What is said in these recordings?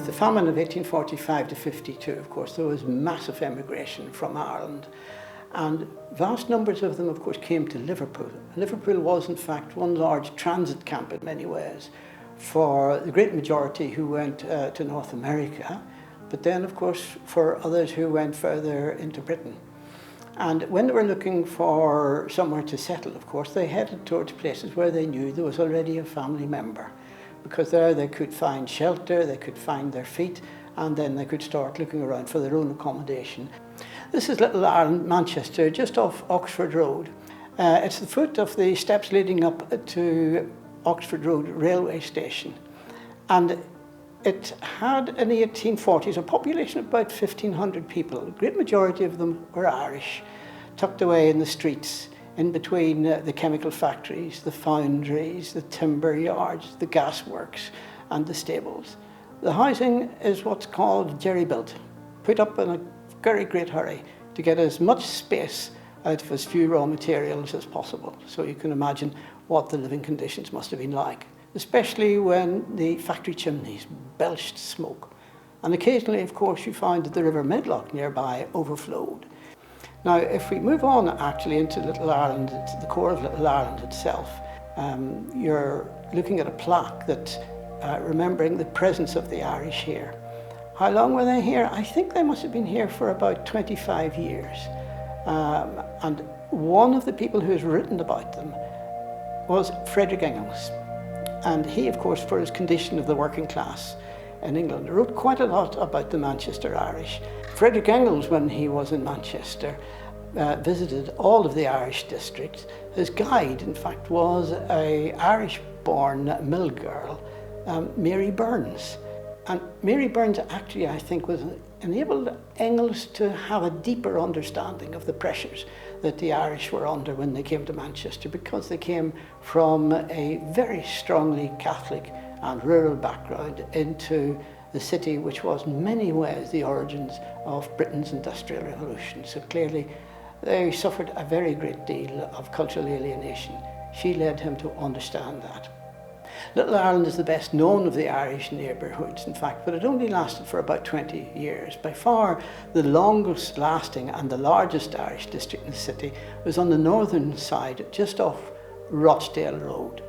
with the famine of 1845 to 52, of course, there was massive emigration from Ireland. And vast numbers of them, of course, came to Liverpool. Liverpool was, in fact, one large transit camp in many ways for the great majority who went to North America, but then, of course, for others who went further into Britain. And when they were looking for somewhere to settle, of course, they headed towards places where they knew there was already a family member, because there they could find shelter, they could find their feet, and then they could start looking around for their own accommodation. This is Little Ireland, Manchester, just off Oxford Road. It's the foot of the steps leading up to Oxford Road railway station. And it had in the 1840s a population of about 1,500 people. The great majority of them were Irish, tucked away in the streets, in between the chemical factories, the foundries, the timber yards, the gasworks, and the stables. The housing is what's called jerry-built, put up in a very great hurry to get as much space out of as few raw materials as possible. So you can imagine what the living conditions must have been like, especially when the factory chimneys belched smoke. And occasionally, of course, you find that the River Medlock nearby overflowed. Now, if we move on actually into Little Ireland, the core of Little Ireland itself, you're looking at a plaque that remembering the presence of the Irish here. How long were they here? I think they must have been here for about 25 years. And one of the people who has written about them was Frederick Engels. And he, of course, for his condition of the working class in England, wrote quite a lot about the Manchester Irish. Frederick Engels, when he was in Manchester, visited all of the Irish districts. His guide, in fact, was an Irish-born mill girl, Mary Burns. And Mary Burns actually, I think, enabled Engels to have a deeper understanding of the pressures that the Irish were under when they came to Manchester, because they came from a very strongly Catholic and rural background into the city, which was in many ways the origins of Britain's Industrial Revolution. So clearly they suffered a very great deal of cultural alienation. She led him to understand that. Little Ireland is the best known of the Irish neighbourhoods, in fact, but it only lasted for about 20 years. By far the longest lasting and the largest Irish district in the city was on the northern side, just off Rochdale Road.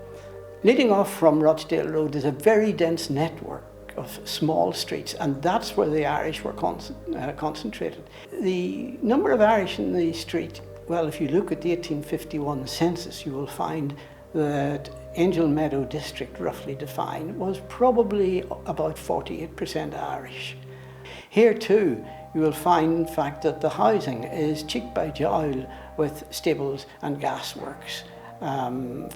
Leading off from Rochdale Road is a very dense network of small streets, and that's where the Irish were concentrated. The number of Irish in the street, well, if you look at the 1851 census, you will find that Angel Meadow district, roughly defined, was probably about 48% Irish. Here too, you will find, in fact, that the housing is cheek by jowl with stables and gasworks,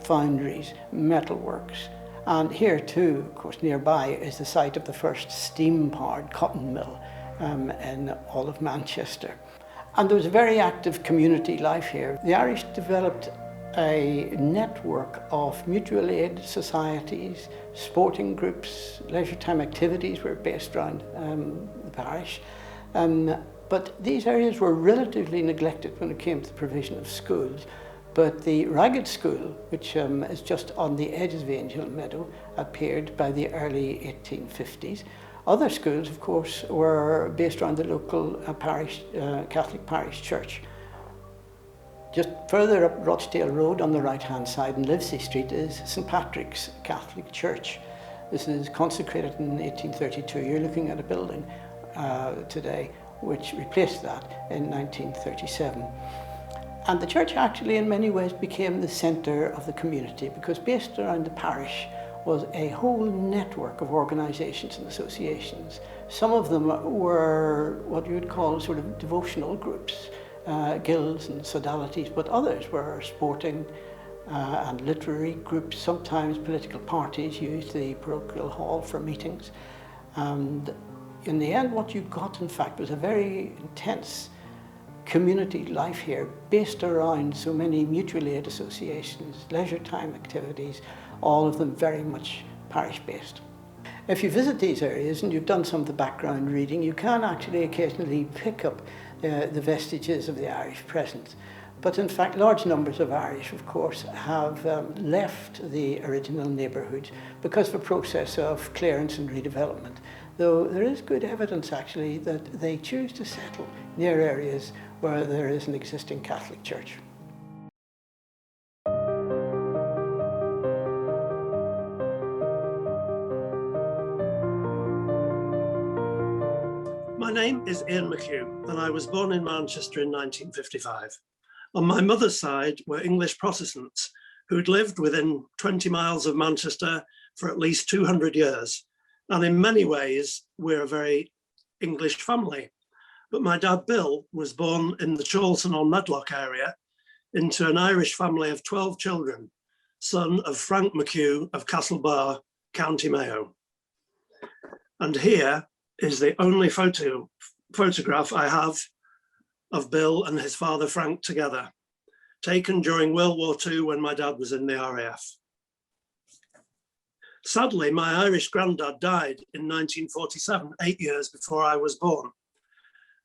foundries, metalworks. And here too, of course, nearby is the site of the first steam-powered cotton mill in all of Manchester. And there was a very active community life here. The Irish developed a network of mutual aid societies, sporting groups, leisure time activities were based around the parish. But these areas were relatively neglected when it came to the provision of schools. But the Ragged School, which is just on the edges of Angel Meadow, appeared by the early 1850s. Other schools, of course, were based around the local parish, Catholic parish church. Just further up Rochdale Road on the right-hand side in Livesey Street is St. Patrick's Catholic Church. This is consecrated in 1832. You're looking at a building today which replaced that in 1937. And the church actually in many ways became the centre of the community, because based around the parish was a whole network of organisations and associations. Some of them were what you would call sort of devotional groups, guilds and sodalities, but others were sporting and literary groups. Sometimes political parties used the parochial hall for meetings. And in the end, what you got, in fact, was a very intense community life here, based around so many mutual aid associations, leisure time activities, all of them very much parish-based. If you visit these areas and you've done some of the background reading, you can actually occasionally pick up the vestiges of the Irish presence. But in fact, large numbers of Irish, of course, have left the original neighbourhoods because of a process of clearance and redevelopment. though there is good evidence actually that they choose to settle near areas where there is an existing Catholic church. My name is Ian McHugh, and I was born in Manchester in 1955. On my mother's side were English Protestants who'd lived within 20 miles of Manchester for at least 200 years. And in many ways, we're a very English family. But my dad, Bill, was born in the Chorlton-on-Medlock area into an Irish family of 12 children, son of Frank McHugh of Castlebar, County Mayo. And here is the only photograph I have of Bill and his father Frank together, taken during World War II when my dad was in the RAF. Sadly, my Irish granddad died in 1947, 8 years before I was born.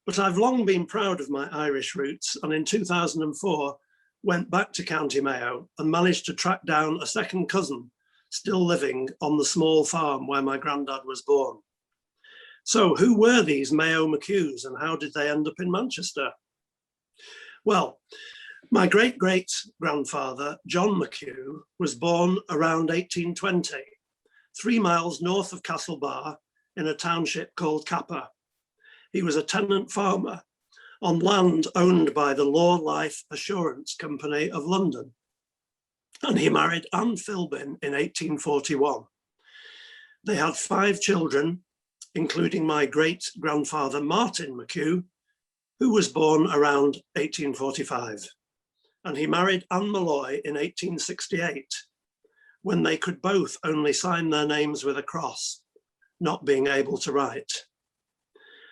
But I've long been proud of my Irish roots, and in 2004 went back to County Mayo and managed to track down a second cousin still living on the small farm where my granddad was born. So who were these Mayo McHughs and how did they end up in Manchester? Well, my great-great-grandfather, John McHugh, was born around 1820, 3 miles north of Castlebar in a township called Capper. He was a tenant farmer on land owned by the Law Life Assurance Company of London. And he married Anne Philbin in 1841. They had 5 children, including my great-grandfather Martin McHugh, who was born around 1845. And he married Anne Malloy in 1868, when they could both only sign their names with a cross, not being able to write.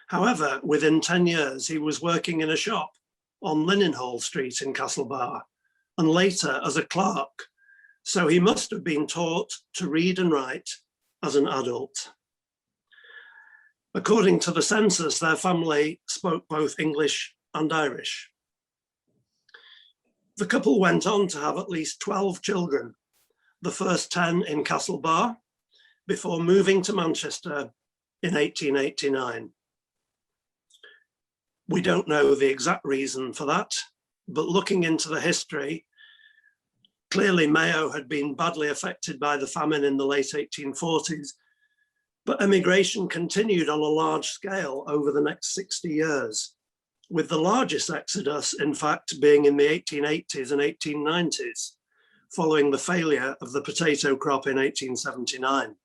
However, within 10 years, he was working in a shop on Linenhall Street in Castlebar, and later as a clerk, so he must have been taught to read and write as an adult. According to the census, their family spoke both English and Irish. The couple went on to have at least 12 children, the first 10 in Castlebar, before moving to Manchester in 1889. We don't know the exact reason for that, but looking into the history, clearly Mayo had been badly affected by the famine in the late 1840s, but emigration continued on a large scale over the next 60 years, with the largest exodus, in fact, being in the 1880s and 1890s, following the failure of the potato crop in 1879.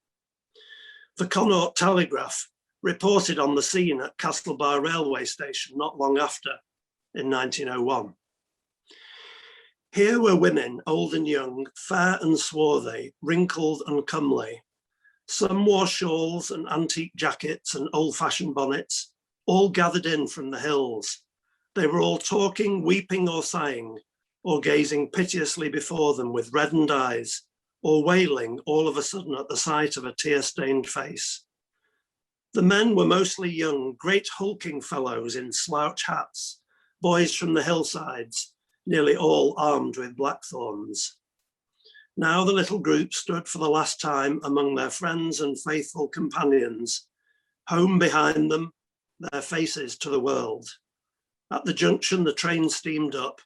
The Connaught Telegraph reported on the scene at Castlebar railway station not long after, in 1901. Here were women, old and young, fair and swarthy, wrinkled and comely. Some wore shawls and antique jackets and old-fashioned bonnets, all gathered in from the hills. They were all talking, weeping or sighing, or gazing piteously before them with reddened eyes, or wailing all of a sudden at the sight of a tear-stained face. The men were mostly young, great hulking fellows in slouch hats, boys from the hillsides, nearly all armed with blackthorns. Now the little group stood for the last time among their friends and faithful companions, home behind them, their faces to the world. At the junction, the train steamed up.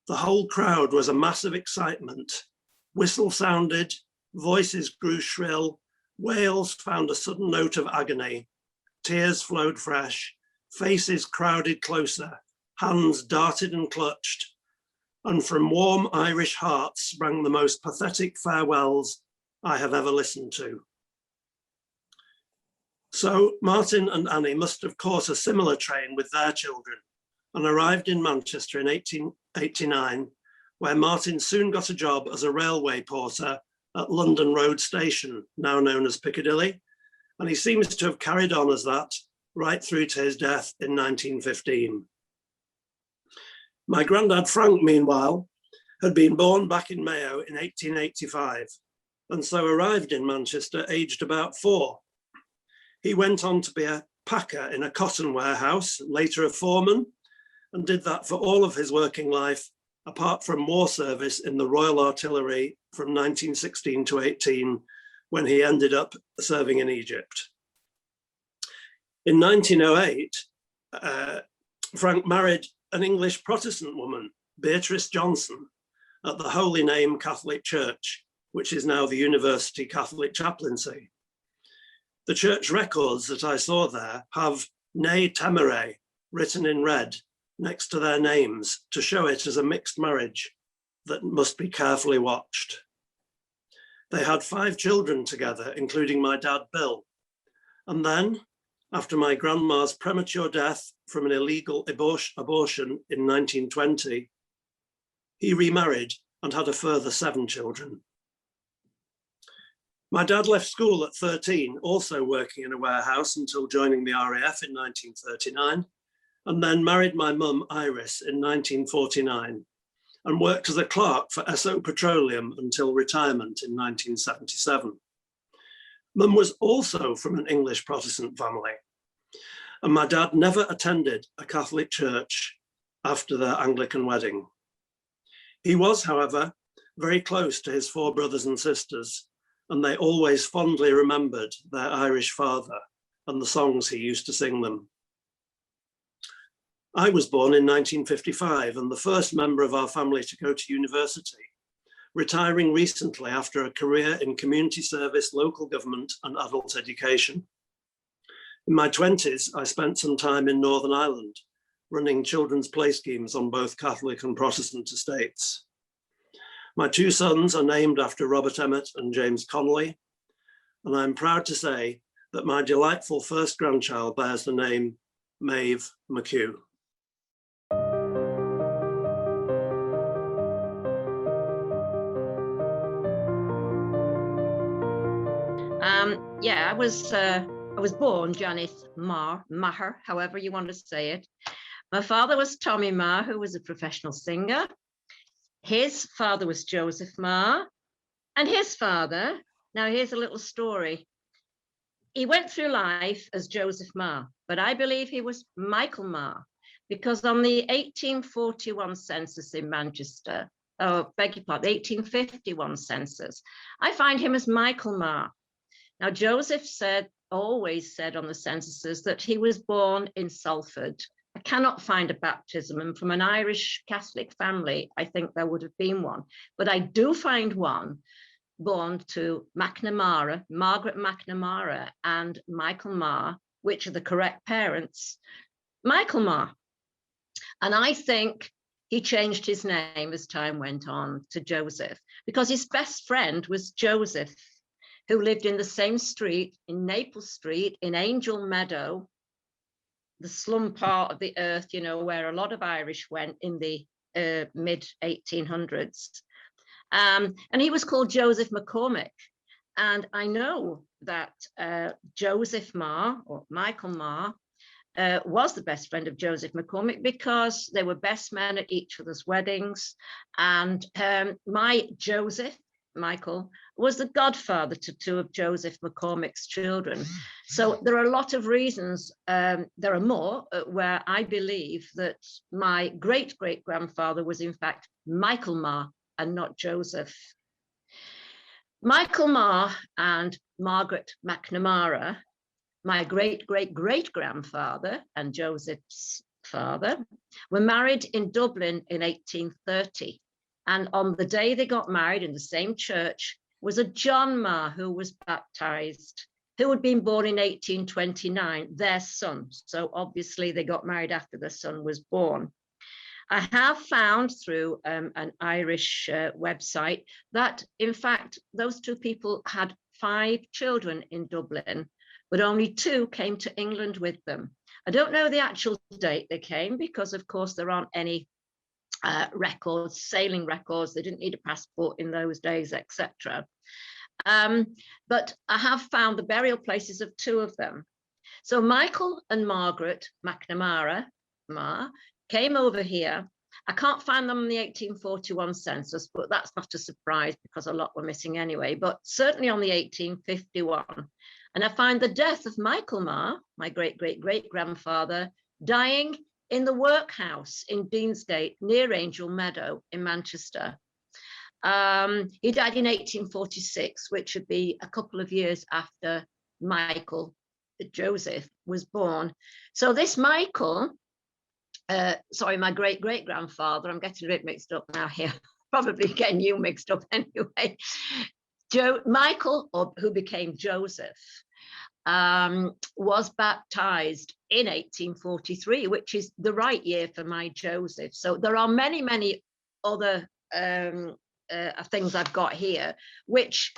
The whole crowd was a mass of excitement. Whistles sounded, voices grew shrill, wails found a sudden note of agony, tears flowed fresh, faces crowded closer, hands darted and clutched, and from warm Irish hearts sprang the most pathetic farewells I have ever listened to. So Martin and Annie must have caught a similar train with their children and arrived in Manchester in 1889, where Martin soon got a job as a railway porter at London Road Station, now known as Piccadilly, and he seems to have carried on as that right through to his death in 1915. My granddad Frank, meanwhile, had been born back in Mayo in 1885, and so arrived in Manchester aged about 4. He went on to be a packer in a cotton warehouse, later a foreman, and did that for all of his working life, apart from war service in the Royal Artillery from 1916 to 18, when he ended up serving in Egypt. In 1908, Frank married an English Protestant woman, Beatrice Johnson, at the Holy Name Catholic Church, which is now the University Catholic Chaplaincy. The church records that I saw there have Ne Temere written in red next to their names to show it as a mixed marriage that must be carefully watched. They had 5 children together, including my dad, Bill. And then, after my grandma's premature death from an illegal abortion in 1920, he remarried and had a further 7 children. My dad left school at 13, also working in a warehouse until joining the RAF in 1939, and then married my mum, Iris, in 1949, and worked as a clerk for Esso Petroleum until retirement in 1977. Mum was also from an English Protestant family, and my dad never attended a Catholic church after their Anglican wedding. He was, however, very close to his 4 brothers and sisters, and they always fondly remembered their Irish father and the songs he used to sing them. I was born in 1955 and the first member of our family to go to university, retiring recently after a career in community service, local government, and adult education. In my 20s, I spent some time in Northern Ireland, running children's play schemes on both Catholic and Protestant estates. My 2 sons are named after Robert Emmet and James Connolly, and I'm proud to say that my delightful first grandchild bears the name Maeve McHugh. Yeah, I was born Janice Marr, however you want to say it. My father was Tommy Marr, who was a professional singer. His father was Joseph Marr, and his father, now here's a little story. He went through life as Joseph Marr, but I believe he was Michael Marr, because on the 1841 census in Manchester, the 1851 census, I find him as Michael Marr. Now, Joseph always said on the censuses that he was born in Salford. I cannot find a baptism, and from an Irish Catholic family, I think there would have been one. But I do find one born to Margaret McNamara and Michael Marr, which are the correct parents, Michael Marr. And I think he changed his name as time went on to Joseph, because his best friend was Joseph, who lived in the same street, in Naples Street, in Angel Meadow, the slum part of the earth, you know, where a lot of Irish went in the mid 1800s. And he was called Joseph McCormick. And I know that Joseph Marr, or Michael Marr, was the best friend of Joseph McCormick, because they were best men at each other's weddings. And my Joseph, Michael, was the godfather to 2 of Joseph McCormick's children. So there are a lot of reasons, there are more, where I believe that my great-great-grandfather was in fact Michael Marr and not Joseph. Michael Marr and Margaret McNamara, my great-great-great-grandfather and Joseph's father, were married in Dublin in 1830. And on the day they got married in the same church was a John Marr who was baptized, who had been born in 1829, their son. So obviously they got married after their son was born. I have found through an Irish website that, in fact, those 2 people had 5 children in Dublin, but only 2 came to England with them. I don't know the actual date they came, because of course there aren't any records, sailing records. They didn't need a passport in those days, etc. But I have found the burial places of 2 of them. So Michael and Margaret McNamara came over here. I can't find them in the 1841 census, but that's not a surprise because a lot were missing anyway, but certainly on the 1851. And I find the death of Michael Marr, my great-great-great-grandfather, dying in the workhouse in Deansgate near Angel Meadow in Manchester. He died in 1846, which would be a couple of years after Michael Joseph was born. So this Michael, sorry, my great-great-grandfather, I'm getting a bit mixed up now here, probably getting you mixed up anyway. Michael, or who became Joseph, was baptized in 1843, which is the right year for my Joseph. So there are many, many other things I've got here, which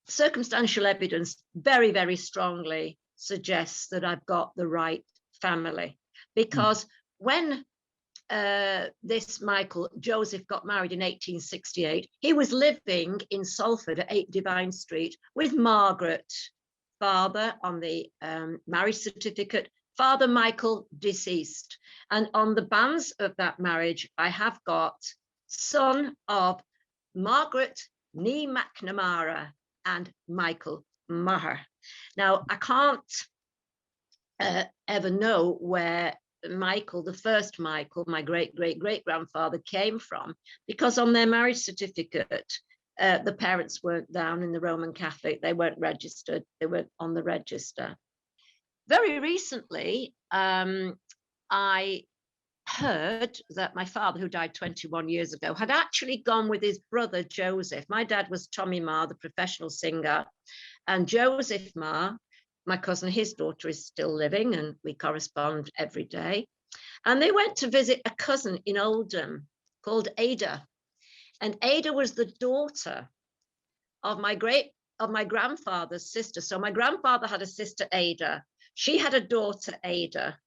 circumstantial evidence very, very strongly suggests that I've got the right family. Because when this Michael Joseph got married in 1868, he was living in Salford at 8 Divine Street with Margaret, father on the marriage certificate, Father Michael deceased. And on the banns of that marriage, I have got son of Margaret Nee McNamara and Michael Marr. Now, I can't ever know where Michael, the first Michael, my great-great-great-grandfather, came from, because on their marriage certificate, the parents weren't down in the Roman Catholic. They weren't registered. They weren't on the register. Very recently, I heard that my father, who died 21 years ago, had actually gone with his brother Joseph. My dad was Tommy Marr, the professional singer, and Joseph Marr, my cousin, his daughter is still living, and we correspond every day. And they went to visit a cousin in Oldham called Ada. And Ada was the daughter of my grandfather's sister. So my grandfather had a sister, Ada. She had a daughter, Ada.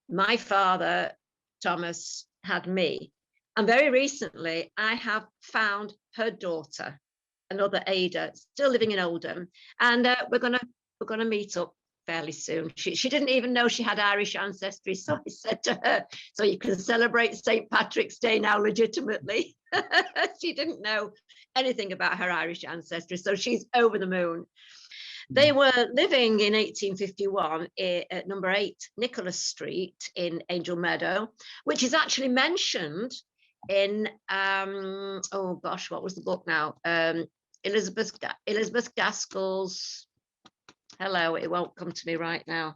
My father, Thomas, had me. And very recently, I have found her daughter, another Ada, still living in Oldham. And we're gonna meet up fairly soon. She didn't even know she had Irish ancestry. So I said to her, so you can celebrate St. Patrick's Day now legitimately. She didn't know anything about her Irish ancestry. So she's over the moon. They were living in 1851 at number 8 Nicholas Street in Angel Meadow, which is actually mentioned in, oh gosh, what was the book now? Elizabeth Gaskell's, hello, it won't come to me right now.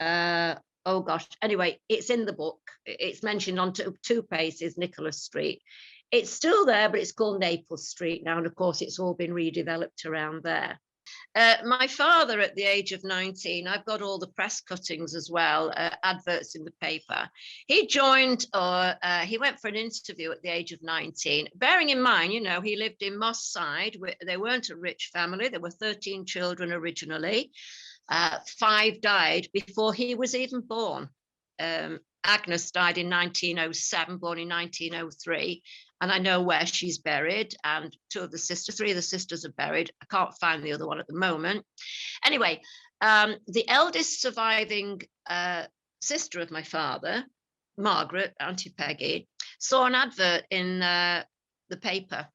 Oh gosh, anyway, it's in the book. It's mentioned on two places, Nicholas Street. It's still there, but it's called Naples Street now. And of course, it's all been redeveloped around there. My father, at the age of 19, I've got all the press cuttings as well, adverts in the paper. He joined, he went for an interview at the age of 19, bearing in mind, you know, he lived in Moss Side. They weren't a rich family. There were 13 children originally. 5 died before he was even born. Agnes died in 1907, born in 1903. And I know where she's buried, and 3 of the sisters are buried. I can't find the other one at the moment. Anyway, the eldest surviving sister of my father, Margaret, Auntie Peggy, saw an advert in the paper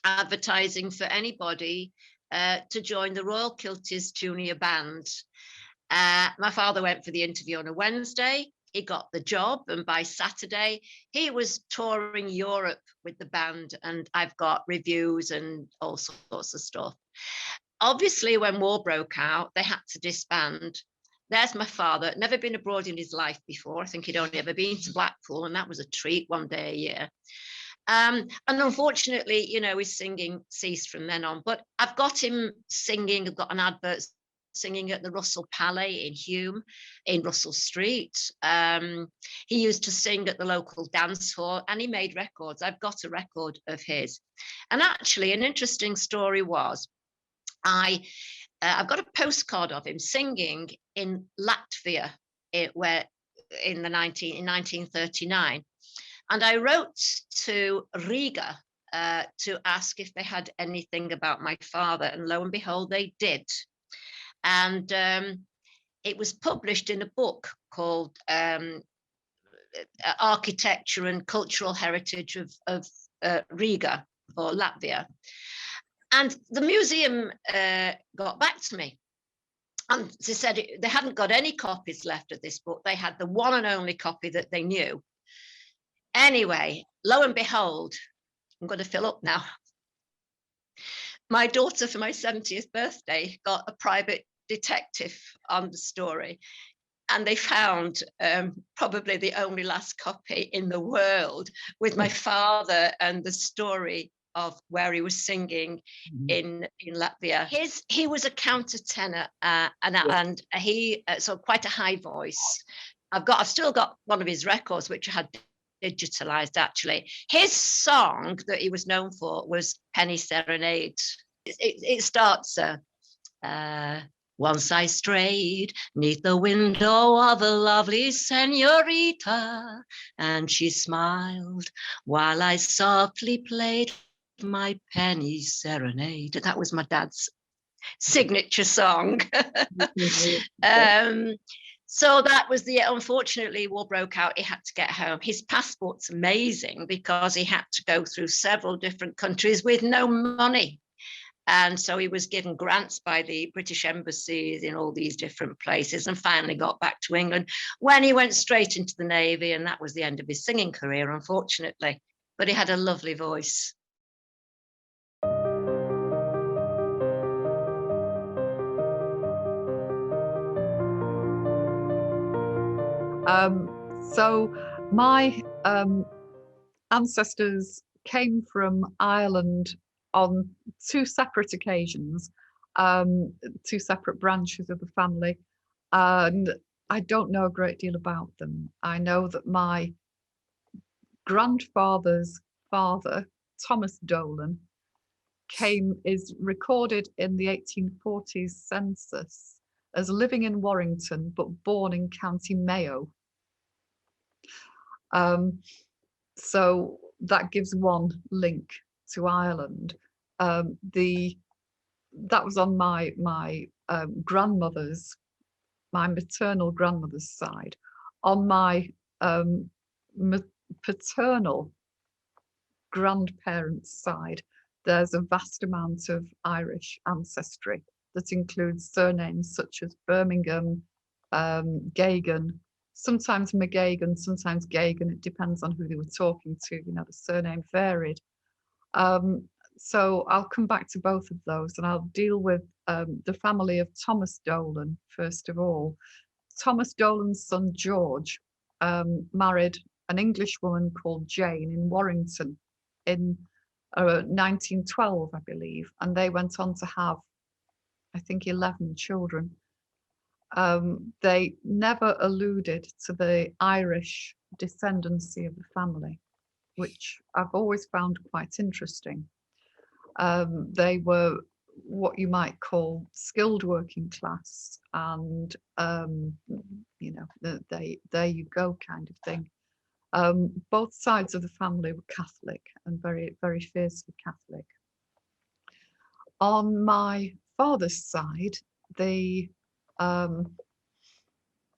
advertising for anybody to join the Royal Kilties Junior Band. My father went for the interview on a Wednesday. He got the job, and by Saturday he was touring Europe with the band, and I've got reviews and all sorts of stuff. Obviously, when war broke out, they had to disband. There's my father, never been abroad in his life before. I think he'd only ever been to Blackpool, and that was a treat, one day a year. And unfortunately, you know, his singing ceased from then on. But I've got him singing. I've got an advert singing at the Russell Palais in Hume, in Russell Street. He used to sing at the local dance hall, and he made records. I've got a record of his. And actually, an interesting story was, I've got a postcard of him singing in Latvia, in 1939. And I wrote to Riga to ask if they had anything about my father, and lo and behold, they did. And it was published in a book called Architecture and Cultural Heritage of Riga, or Latvia. And the museum got back to me. And they said they hadn't got any copies left of this book. They had the one and only copy that they knew. Anyway, lo and behold, I'm going to fill up now. My daughter, for my 70th birthday, got a private detective on the story. And they found probably the only last copy in the world with my father and the story of where he was singing in Latvia. He was a countertenor and he so quite a high voice. I've still got one of his records, which I had digitalized actually. His song that he was known for was Penny Serenade. It starts once I strayed 'neath the window of a lovely senorita, and she smiled while I softly played my penny serenade. That was my dad's signature song. So that was unfortunately, war broke out. He had to get home. His passport's amazing because he had to go through several different countries with no money. And so he was given grants by the British embassies in all these different places and finally got back to England when he went straight into the Navy. And that was the end of his singing career, unfortunately. But he had a lovely voice. So my ancestors came from Ireland on two separate occasions, two separate branches of the family, and I don't know a great deal about them. I know that my grandfather's father, Thomas Dolan, is recorded in the 1840s census as living in Warrington but born in County Mayo. So that gives one link to Ireland. That was on my grandmother's, my maternal grandmother's side. On my paternal grandparents' side, there's a vast amount of Irish ancestry that includes surnames such as Birmingham, Gagan, sometimes McGagan, sometimes Gagan. It depends on who they were talking to. You know, the surname varied. So I'll come back to both of those, and I'll deal with the family of Thomas Dolan first of all. Thomas Dolan's son George married an English woman called Jane in Warrington in 1912, I believe, and they went on to have, I think, 11 children. They never alluded to the Irish descendancy of the family, which I've always found quite interesting. They were what you might call skilled working class, and you know, there you go kind of thing. Both sides of the family were Catholic and very, very fiercely Catholic. On my father's side,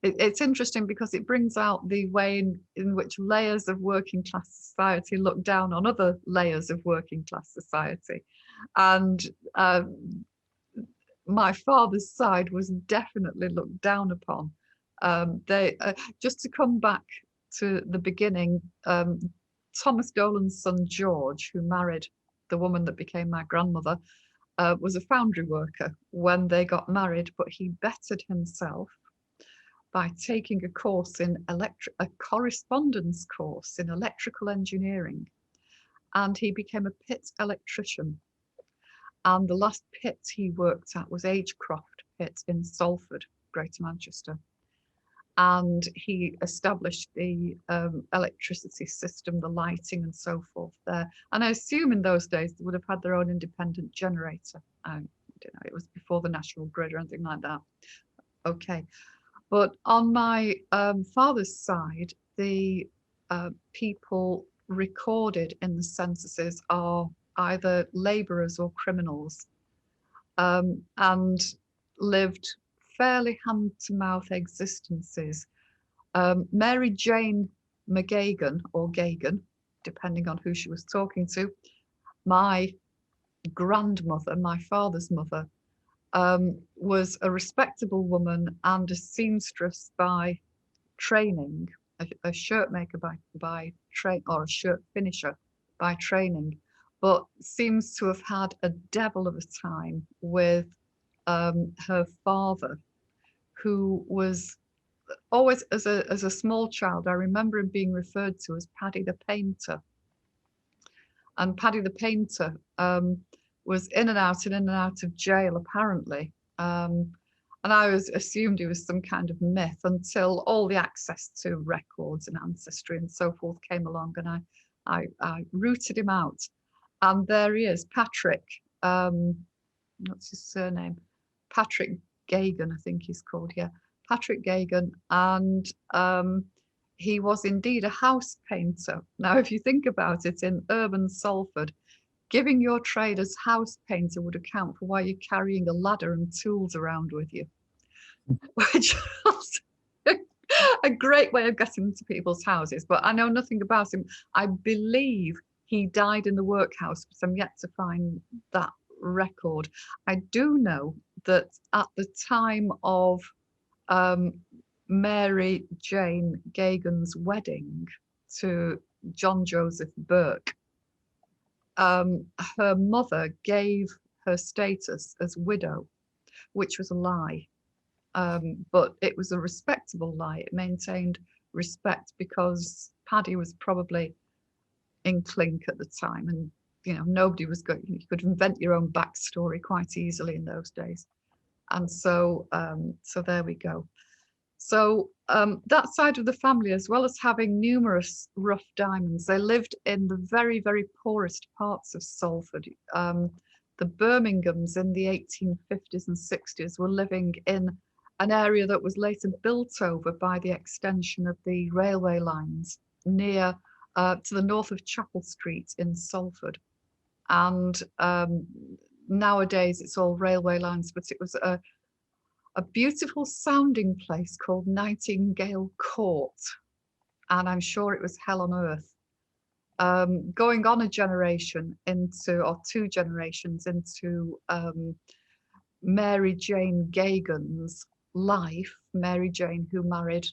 it's interesting because it brings out the way in which layers of working class society look down on other layers of working class society. And my father's side was definitely looked down upon. Just to come back to the beginning, Thomas Dolan's son George, who married the woman that became my grandmother, was a foundry worker when they got married, but he bettered himself by taking a correspondence course in electrical engineering, and he became a pit electrician. And the last pit he worked at was Agecroft Pit in Salford, Greater Manchester. And he established the electricity system, the lighting and so forth there. And I assume in those days they would have had their own independent generator. I don't know, it was before the national grid or anything like that. Okay. But on my father's side, the people recorded in the censuses are either labourers or criminals, and lived fairly hand-to-mouth existences. Mary Jane McGagan, or Gagan, depending on who she was talking to, my grandmother, my father's mother, was a respectable woman and a seamstress by training, a shirt maker by training, or a shirt finisher by training, but seems to have had a devil of a time with her father, who was always, as a small child, I remember him being referred to as Paddy the Painter. And Paddy the Painter was in and out of jail, apparently. And I assumed he was some kind of myth until all the access to records and ancestry and so forth came along, and I rooted him out. And there he is, Patrick, what's his surname? Patrick Geoghegan, I think he's called, yeah. Patrick Geoghegan, and he was indeed a house painter. Now, if you think about it, in urban Salford, giving your trade as house painter would account for why you're carrying a ladder and tools around with you, which was a great way of getting into people's houses. But I know nothing about him. I believe he died in the workhouse, but I'm yet to find that record. I do know that at the time of Mary Jane Geoghegan's wedding to John Joseph Burke, her mother gave her status as widow, which was a lie, but it was a respectable lie. It maintained respect because Paddy was probably in clink at the time, and nobody was going. You could invent your own backstory quite easily in those days, and so there we go. So that side of the family, as well as having numerous rough diamonds, they lived in the very, very poorest parts of Salford. The Birminghams in the 1850s and 60s were living in an area that was later built over by the extension of the railway lines near to the north of Chapel Street in Salford. And nowadays it's all railway lines, but it was a beautiful sounding place called Nightingale Court, and I'm sure it was hell on earth. Going on a generation into, or two generations into, Mary Jane Geoghegan's life, Mary Jane, who married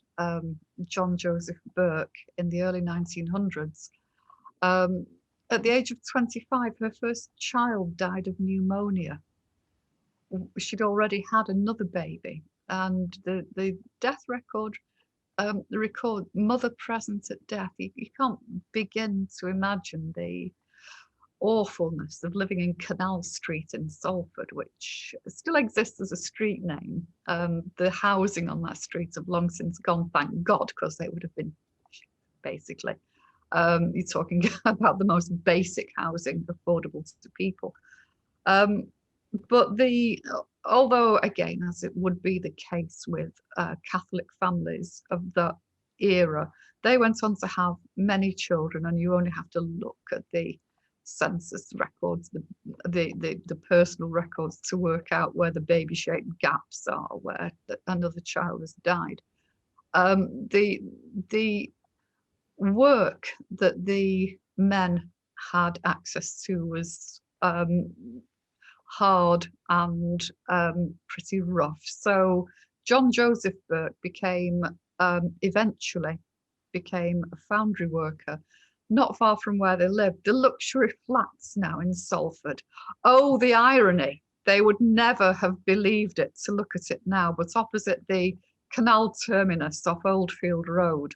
John Joseph Burke in the early 1900s. At the age of 25, her first child died of pneumonia. She'd already had another baby, and the death record, the record mother present at death, you can't begin to imagine the awfulness of living in Canal Street in Salford, which still exists as a street name. The housing on that street have long since gone, thank God, because they would have been basically, you're talking about the most basic housing affordable to people. But although again, as it would be the case with Catholic families of that era, they went on to have many children, and you only have to look at the census records, the personal records, to work out where the baby-shaped gaps are, where another child has died. The work that the men had access to was hard and pretty rough. So John Joseph Burke eventually became a foundry worker not far from where they lived, the luxury flats now in Salford. Oh, the irony. They would never have believed it to look at it now, but opposite the canal terminus off Oldfield Road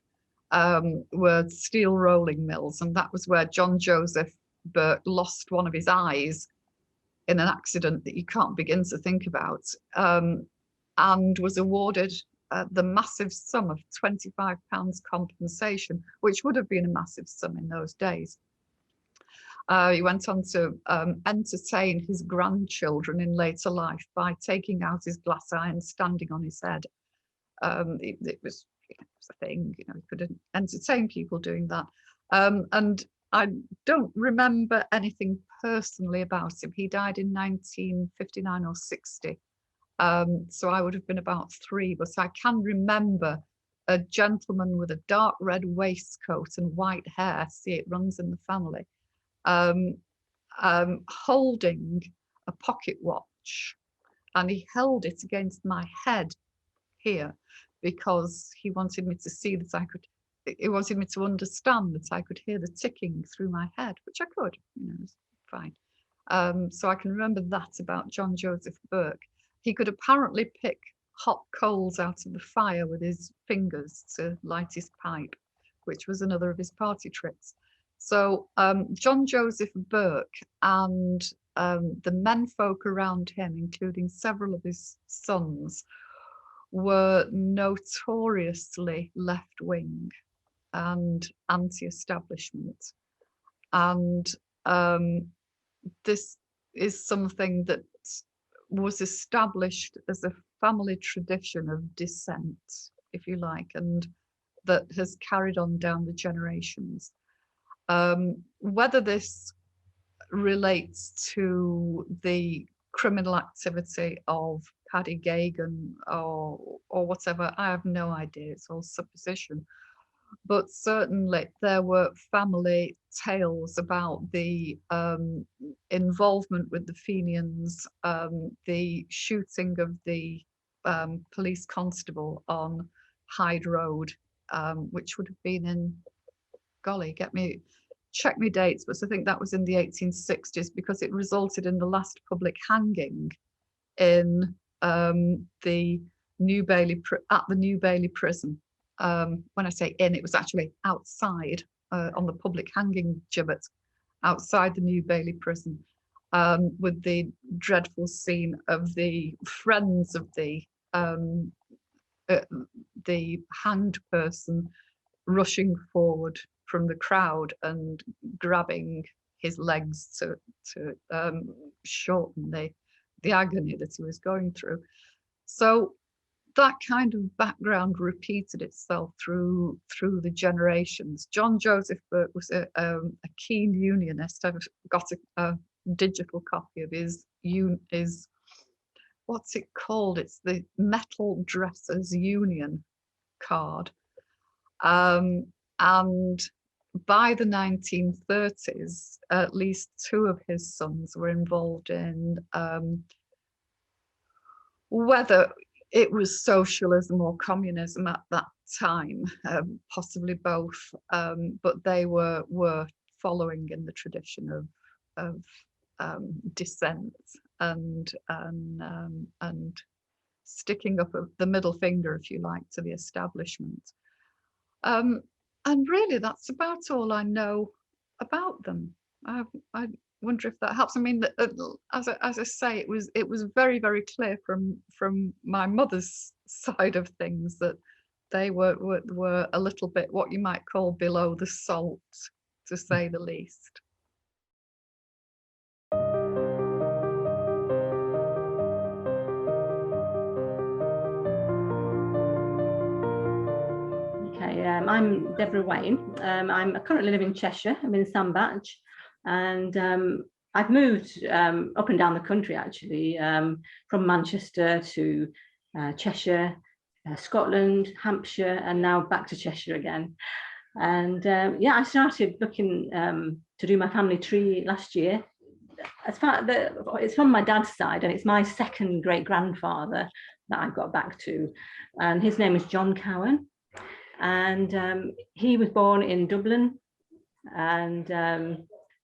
were steel rolling mills, and that was where John Joseph Burke lost one of his eyes in an accident that you can't begin to think about, and was awarded the massive sum of £25 compensation, which would have been a massive sum in those days. He went on to entertain his grandchildren in later life by taking out his glass eye and standing on his head. It was a thing, he could entertain people doing that. And I don't remember anything personally about him. He died in 1959 or 60. So I would have been about 3, but I can remember a gentleman with a dark red waistcoat and white hair, see, it runs in the family, holding a pocket watch, and he held it against my head here because he wanted me to see that he wanted me to understand that I could hear the ticking through my head, which I could, it was fine. So I can remember that about John Joseph Burke. he could apparently pick hot coals out of the fire with his fingers to light his pipe, which was another of his party tricks. So John Joseph Burke and the menfolk around him, including several of his sons, were notoriously left-wing and anti-establishment. And this is something that was established as a family tradition of dissent, if you like, and that has carried on down the generations. Whether this relates to the criminal activity of Paddy Gagan or whatever, I have no idea, it's all supposition. But certainly there were family tales about the involvement with the Fenians, the shooting of the police constable on Hyde Road, which would have been in, golly, check me dates, but I think that was in the 1860s, because it resulted in the last public hanging in the New Bailey, at the New Bailey prison. When I say in, it was actually outside on the public hanging gibbet outside the New Bailey prison, with the dreadful scene of the friends of the hanged person rushing forward from the crowd and grabbing his legs to shorten the agony that he was going through. So that kind of background repeated itself through the generations. John Joseph Burke was a keen unionist. I've got a digital copy of his, what's it called? It's the Metal Dressers Union card. And by the 1930s, at least two of his sons were involved in whether it was socialism or communism at that time, possibly both, but they were following in the tradition of dissent and sticking up the middle finger, if you like, to the establishment. And really, that's about all I know about them. I wonder if that helps. I mean, as I say, it was very, very clear from my mother's side of things that they were a little bit what you might call below the salt, to say the least. Okay, I'm Deborah Wayne. I'm currently living in Cheshire. I'm in Sandbach, and I've moved up and down the country, actually, from Manchester to Cheshire, Scotland, Hampshire, and now back to Cheshire again. And yeah, I started looking to do my family tree last year. As far it's from my dad's side, and it's my second great grandfather that I got back to, and his name is John Cowan. And he was born in Dublin, and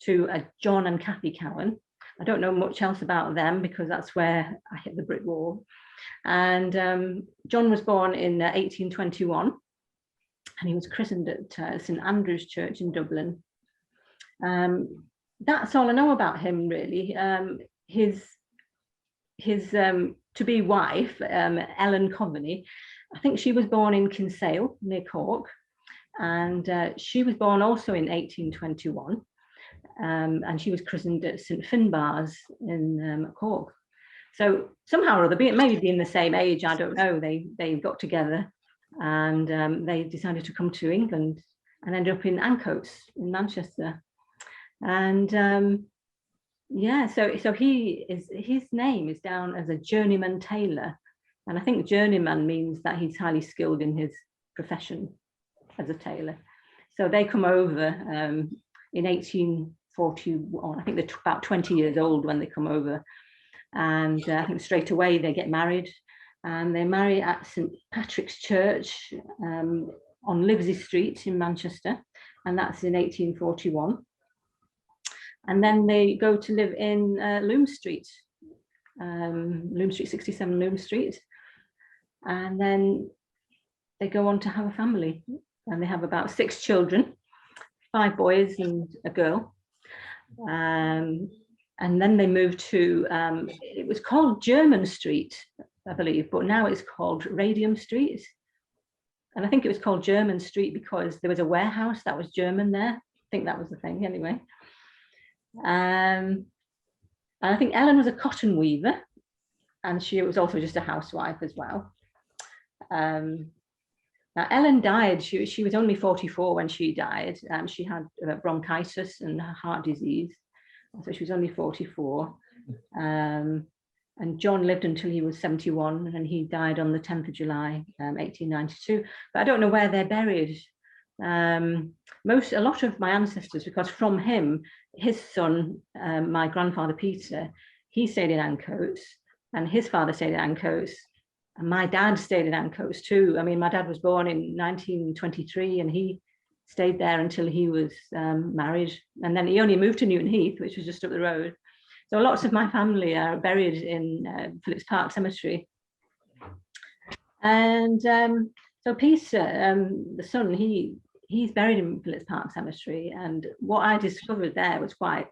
to John and Kathy Cowan. I don't know much else about them because that's where I hit the brick wall. And John was born in 1821, and he was christened at St Andrew's Church in Dublin. That's all I know about him, really. His to-be wife, Ellen Coveney, I think she was born in Kinsale near Cork, and she was born also in 1821, and she was christened at St Finbarr's in Cork. So somehow or other, maybe being the same age, I don't know, they got together and they decided to come to England and ended up in Ancoats in Manchester. And yeah, so his name is down as a journeyman tailor. And I think journeyman means that he's highly skilled in his profession as a tailor. So they come over in 1841. I think they're about 20 years old when they come over. And I think straight away they get married. And they marry at St Patrick's Church on Livesey Street in Manchester. And that's in 1841. And then they go to live in Loom Street. Loom Street, 67 Loom Street. And then they go on to have a family, and they have about 6 children, 5 boys and a girl. And then they moved to, it was called German Street, I believe, but now it's called Radium Street. And I think it was called German Street because there was a warehouse that was German there. I think that was the thing anyway. And I think Ellen was a cotton weaver, and she was also just a housewife as well. Now Ellen died, she was only 44 when she died. She had bronchitis and heart disease, so she was only 44. And John lived until he was 71, and he died on the 10th of July, 1892. But I don't know where they're buried. A lot of my ancestors, because from him, his son, my grandfather Peter, he stayed in Ancoats, and his father stayed in Ancoats, and my dad stayed in Ancoats too. I mean, my dad was born in 1923, and he stayed there until he was married, and then he only moved to Newton Heath, which was just up the road. So lots of my family are buried in Phillips Park Cemetery. And so Peter, the son, he's buried in Phillips Park Cemetery. And what I discovered there was quite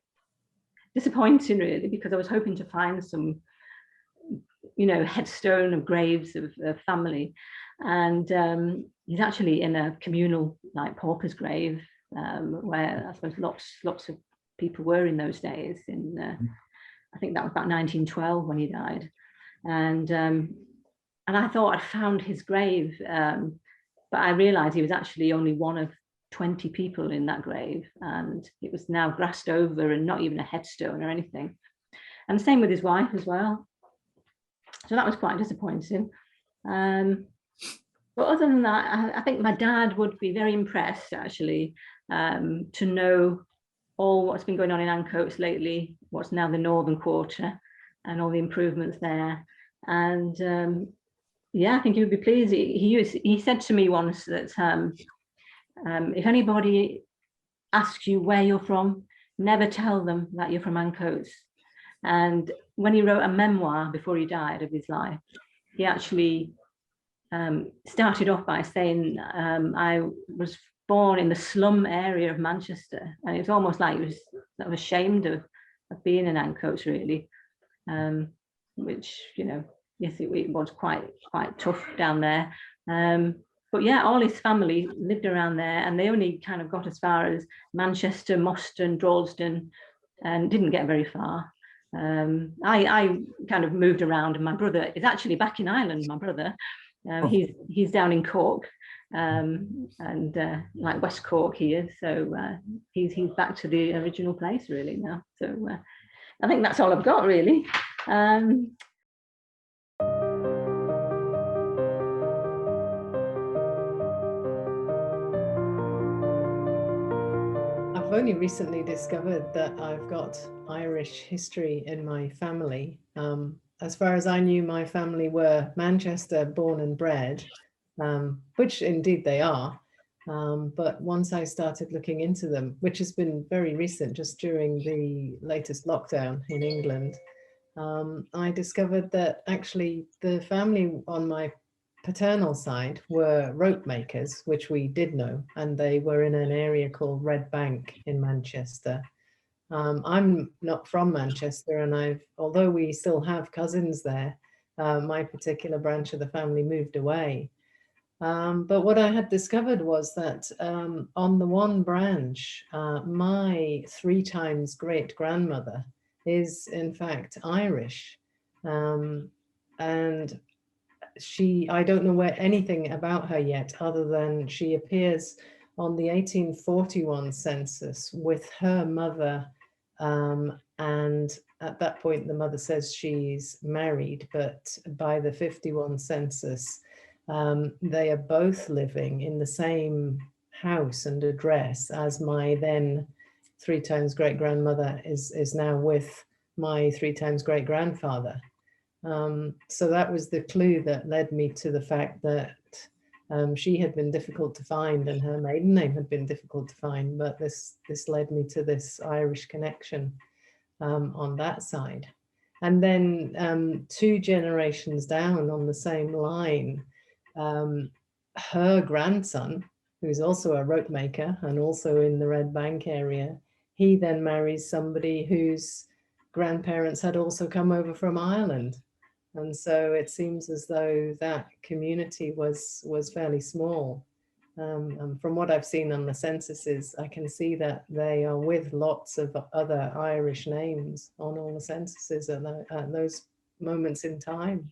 disappointing, really, because I was hoping to find some, headstone of graves of family. And he's actually in a communal, like, pauper's grave, where I suppose lots of people were in those days. I think that was about 1912 when he died. And I thought I'd found his grave, but I realized he was actually only one of 20 people in that grave, and it was now grassed over and not even a headstone or anything. And the same with his wife as well. So that was quite disappointing. But other than that, I think my dad would be very impressed, actually, to know all what's been going on in Ancoats lately, what's now the Northern Quarter, and all the improvements there. And I think he would be pleased. He said to me once that if anybody asks you where you're from, never tell them that you're from Ancoats. And when he wrote a memoir before he died of his life, he actually started off by saying, I was born in the slum area of Manchester, and it's almost like he was sort of ashamed of being in Ancoats, really, which, yes, it was quite tough down there. But yeah, all his family lived around there, and they only kind of got as far as Manchester, Moston, Drawlston, and didn't get very far. I kind of moved around, and my brother is actually back in Ireland. My brother, he's down in Cork, and like West Cork he is. So he's back to the original place really now. So I think that's all I've got really. I've only recently discovered that I've got Irish history in my family. As far as I knew, my family were Manchester born and bred, which indeed they are. But once I started looking into them, which has been very recent, just during the latest lockdown in England, I discovered that actually the family on my paternal side were rope makers, which we did know, and they were in an area called Red Bank in Manchester. I'm not from Manchester, and although we still have cousins there, my particular branch of the family moved away. But what I had discovered was that on the one branch, my 3 times great grandmother is in fact Irish, and I don't know anything about her yet, other than she appears on the 1841 census with her mother, and at that point the mother says she's married, but by the 51 census they are both living in the same house and address as my then 3 times great grandmother is now with my 3 times great grandfather. So that was the clue that led me to the fact that she had been difficult to find, and her maiden name had been difficult to find, but this led me to this Irish connection on that side. And then 2 generations down on the same line, her grandson, who's also a rope maker and also in the Red Bank area, he then marries somebody whose grandparents had also come over from Ireland. And so it seems as though that community was fairly small. And from what I've seen on the censuses, I can see that they are with lots of other Irish names on all the censuses at those moments in time.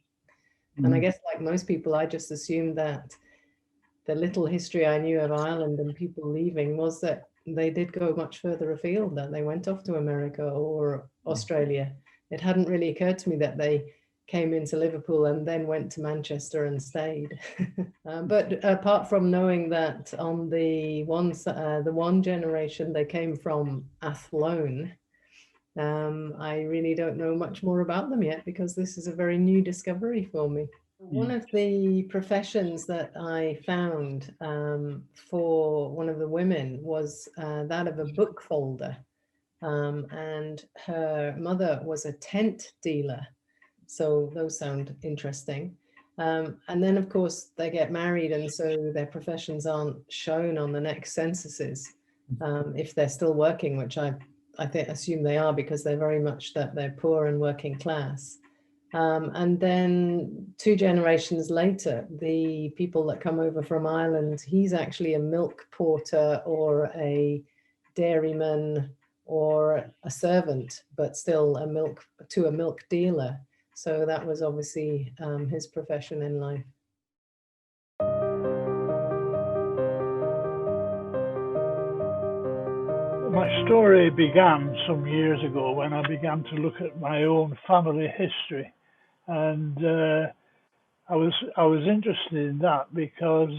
And I guess, like most people, I just assumed that the little history I knew of Ireland and people leaving was that they did go much further afield, that they went off to America or Australia. It hadn't really occurred to me that they came into Liverpool and then went to Manchester and stayed. But apart from knowing that on the one generation they came from Athlone, I really don't know much more about them yet, because this is a very new discovery for me. One of the professions that I found for one of the women was that of a book folder. And her mother was a tent dealer. So those sound interesting. And then, of course, they get married, and so their professions aren't shown on the next censuses if they're still working, which I assume they are, because they're very much that they're poor and working class. And then 2 generations later, the people that come over from Ireland, he's actually a milk porter or a dairyman or a servant, but still a milk dealer. So that was obviously his profession in life. My story began some years ago when I began to look at my own family history, and I was interested in that because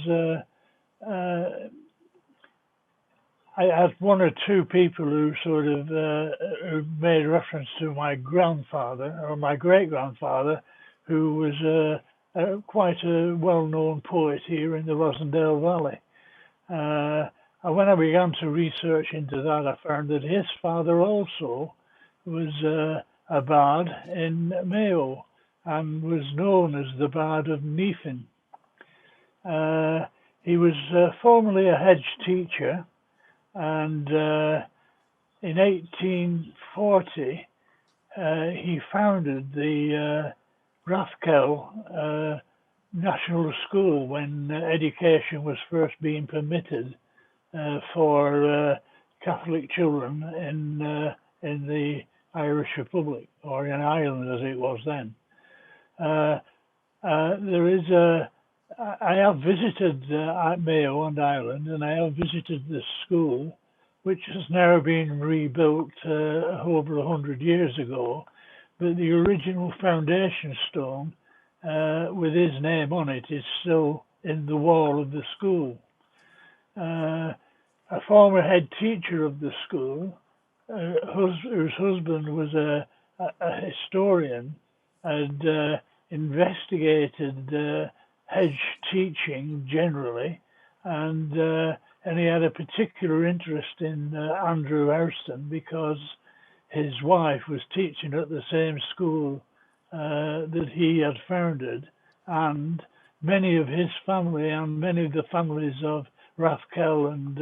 I had one or two people who sort of who made reference to my grandfather or my great-grandfather, who was quite a well-known poet here in the Rosendale Valley. And when I began to research into that, I found that his father also was a bard in Mayo and was known as the Bard of Neefin. He was formerly a hedge teacher, and in 1840 he founded the Rathkel National School when education was first being permitted for Catholic children in the Irish Republic, or in Ireland as it was then. I have visited Mayo and Ireland, and I have visited this school, which has now been rebuilt over 100 years ago, but the original foundation stone with his name on it is still in the wall of the school. A former head teacher of the school, whose husband was a historian, had investigated hedge teaching generally, and he had a particular interest in Andrew Houston because his wife was teaching at the same school that he had founded, and many of his family and many of the families of Rathkel and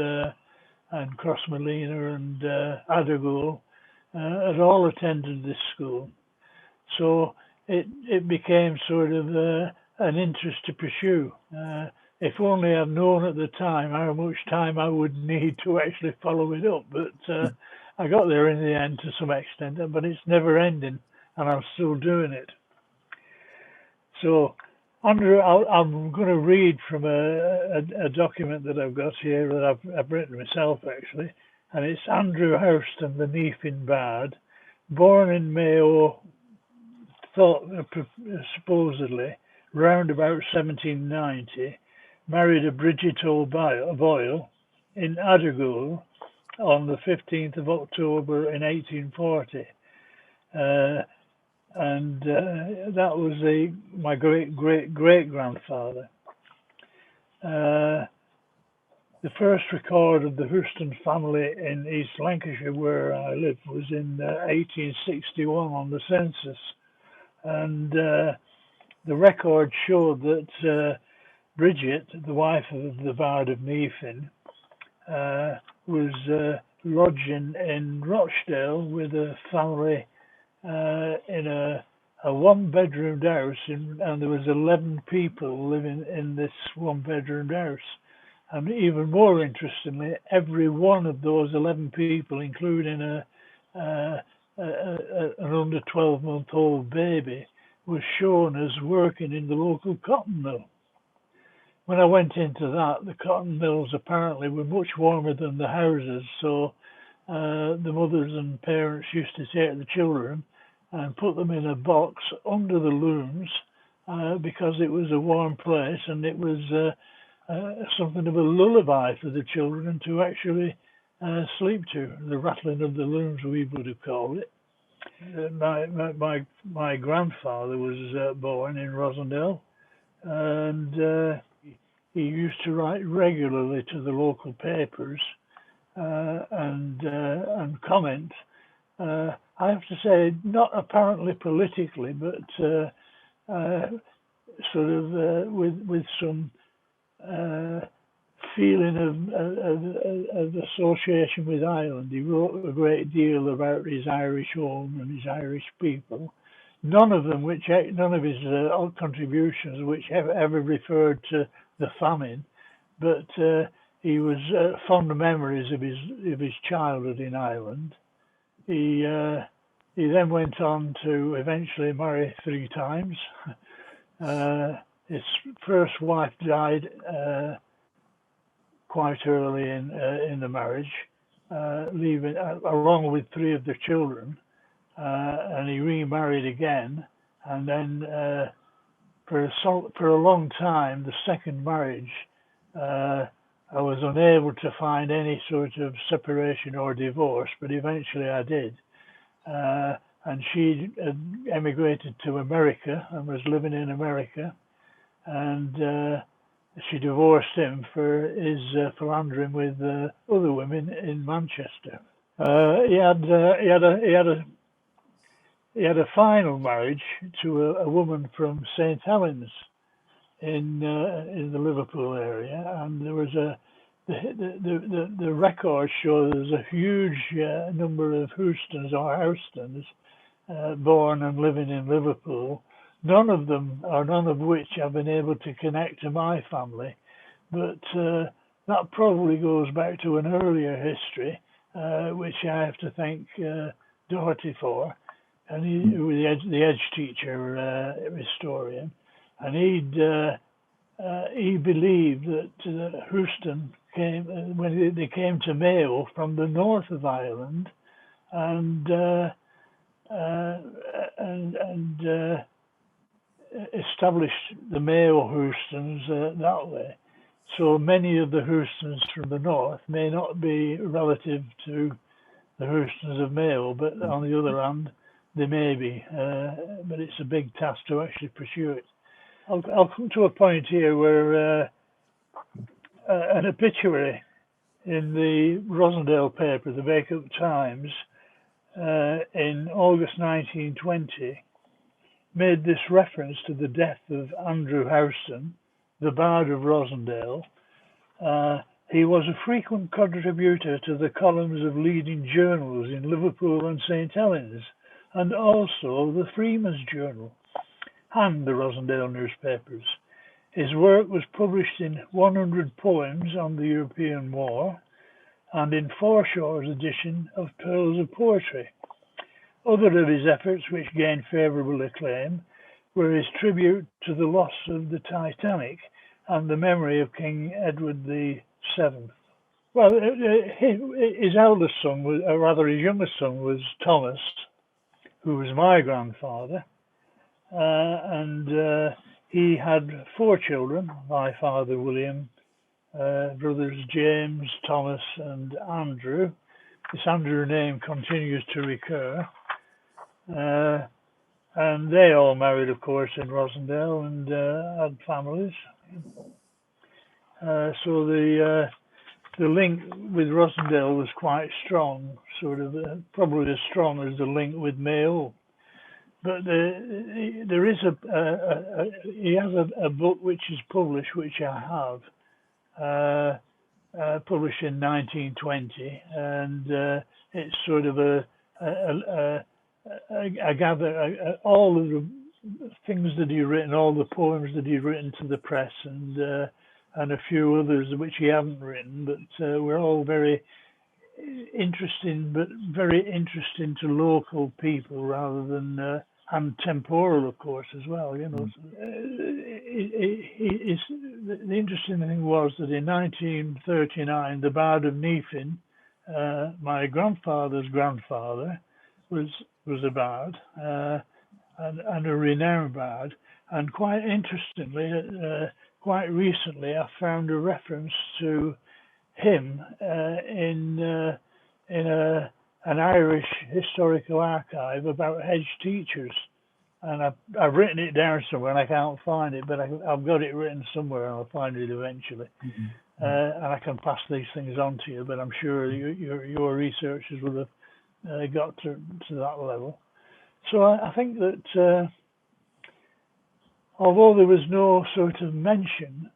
Crossmolina and Addergool had all attended this school. So it became sort of an interest to pursue. If only I'd known at the time how much time I would need to actually follow it up. But I got there in the end to some extent, but it's never ending, and I'm still doing it. So, Andrew, I'm going to read from a document that I've got here that I've written myself, actually, and it's Andrew Houston, the Neefin Bard, born in Mayo, supposedly, round about 1790, married a Bridget O'Boyle in Addergool on the 15th of October in 1840. And that was my great grandfather. The first record of the Houston family in East Lancashire, where I live, was in 1861 on the census. And the record showed that Bridget, the wife of the Bard of Meath, was lodging in Rochdale with a family in a one-bedroomed house, and there was 11 people living in this one-bedroomed house. And even more interestingly, every one of those 11 people, including an under 12-month-old baby, was shown as working in the local cotton mill. When I went into that, the cotton mills apparently were much warmer than the houses, so the mothers and parents used to take the children and put them in a box under the looms because it was a warm place, and it was something of a lullaby for the children to actually sleep to. The rattling of the looms, we would have called it. My grandfather was born in Rosendale, and he used to write regularly to the local papers and comment. I have to say, not apparently politically, but sort of with some feeling of association with Ireland. He wrote a great deal about his Irish home and his Irish people. None of his contributions which ever referred to the famine, but he was fond memories of his childhood in Ireland. He then went on to eventually marry 3 times. His first wife died quite early in the marriage, leaving along with 3 of the children, and he remarried again, and then for a long time, the second marriage, I was unable to find any sort of separation or divorce, but eventually I did. And she had emigrated to America and was living in America, and she divorced him for his philandering with other women in Manchester. He had a final marriage to a woman from St. Helens in the Liverpool area, and there was the records show there's a huge number of Houstons or Houstons born and living in Liverpool. None of which have been able to connect to my family, but that probably goes back to an earlier history, which I have to thank Doherty for, and he was the Edge teacher historian, and he believed that Houston came when they came to Mayo from the north of Ireland, and established the Mayo Houstons that way. So many of the Houstons from the north may not be relative to the Houstons of Mayo, but on the other hand, they may be. But it's a big task to actually pursue it. I'll come to a point here where an obituary in the Rosendale paper, the Wake-Up Times, in August 1920, made this reference to the death of Andrew Houston, the Bard of Rosendale. He was a frequent contributor to the columns of leading journals in Liverpool and St. Helens, and also the Freeman's Journal and the Rosendale newspapers. His work was published in 100 poems on the European War and in Foreshaw's edition of Pearls of Poetry. Other of his efforts which gained favourable acclaim were his tribute to the loss of the Titanic and the memory of King Edward VII. Well, his eldest son, or rather his youngest son, was Thomas, who was my grandfather, and he had 4 children, my father William, brothers James, Thomas and Andrew. This Andrew name continues to recur. And they all married, of course, in Rosendale and had families. So the link with Rosendale was quite strong, sort of probably as strong as the link with Mayo. But there is he has a book which is published, which I have, published in 1920, and it's sort of I gather all of the things that he'd written, all the poems that he'd written to the press, and a few others which he hadn't written, but were all very interesting, but very interesting to local people rather than and temporal, of course, as well. You know, the interesting thing was that in 1939, the Bard of Neefin, my grandfather's grandfather, was a bard, and a renowned bard. And quite interestingly, quite recently, I found a reference to him in an Irish historical archive about hedge teachers. And I've written it down somewhere, and I can't find it, but I've got it written somewhere, and I'll find it eventually. Mm-hmm. And I can pass these things on to you, but I'm sure your researchers will have got to that level. So I think that although there was no sort of mention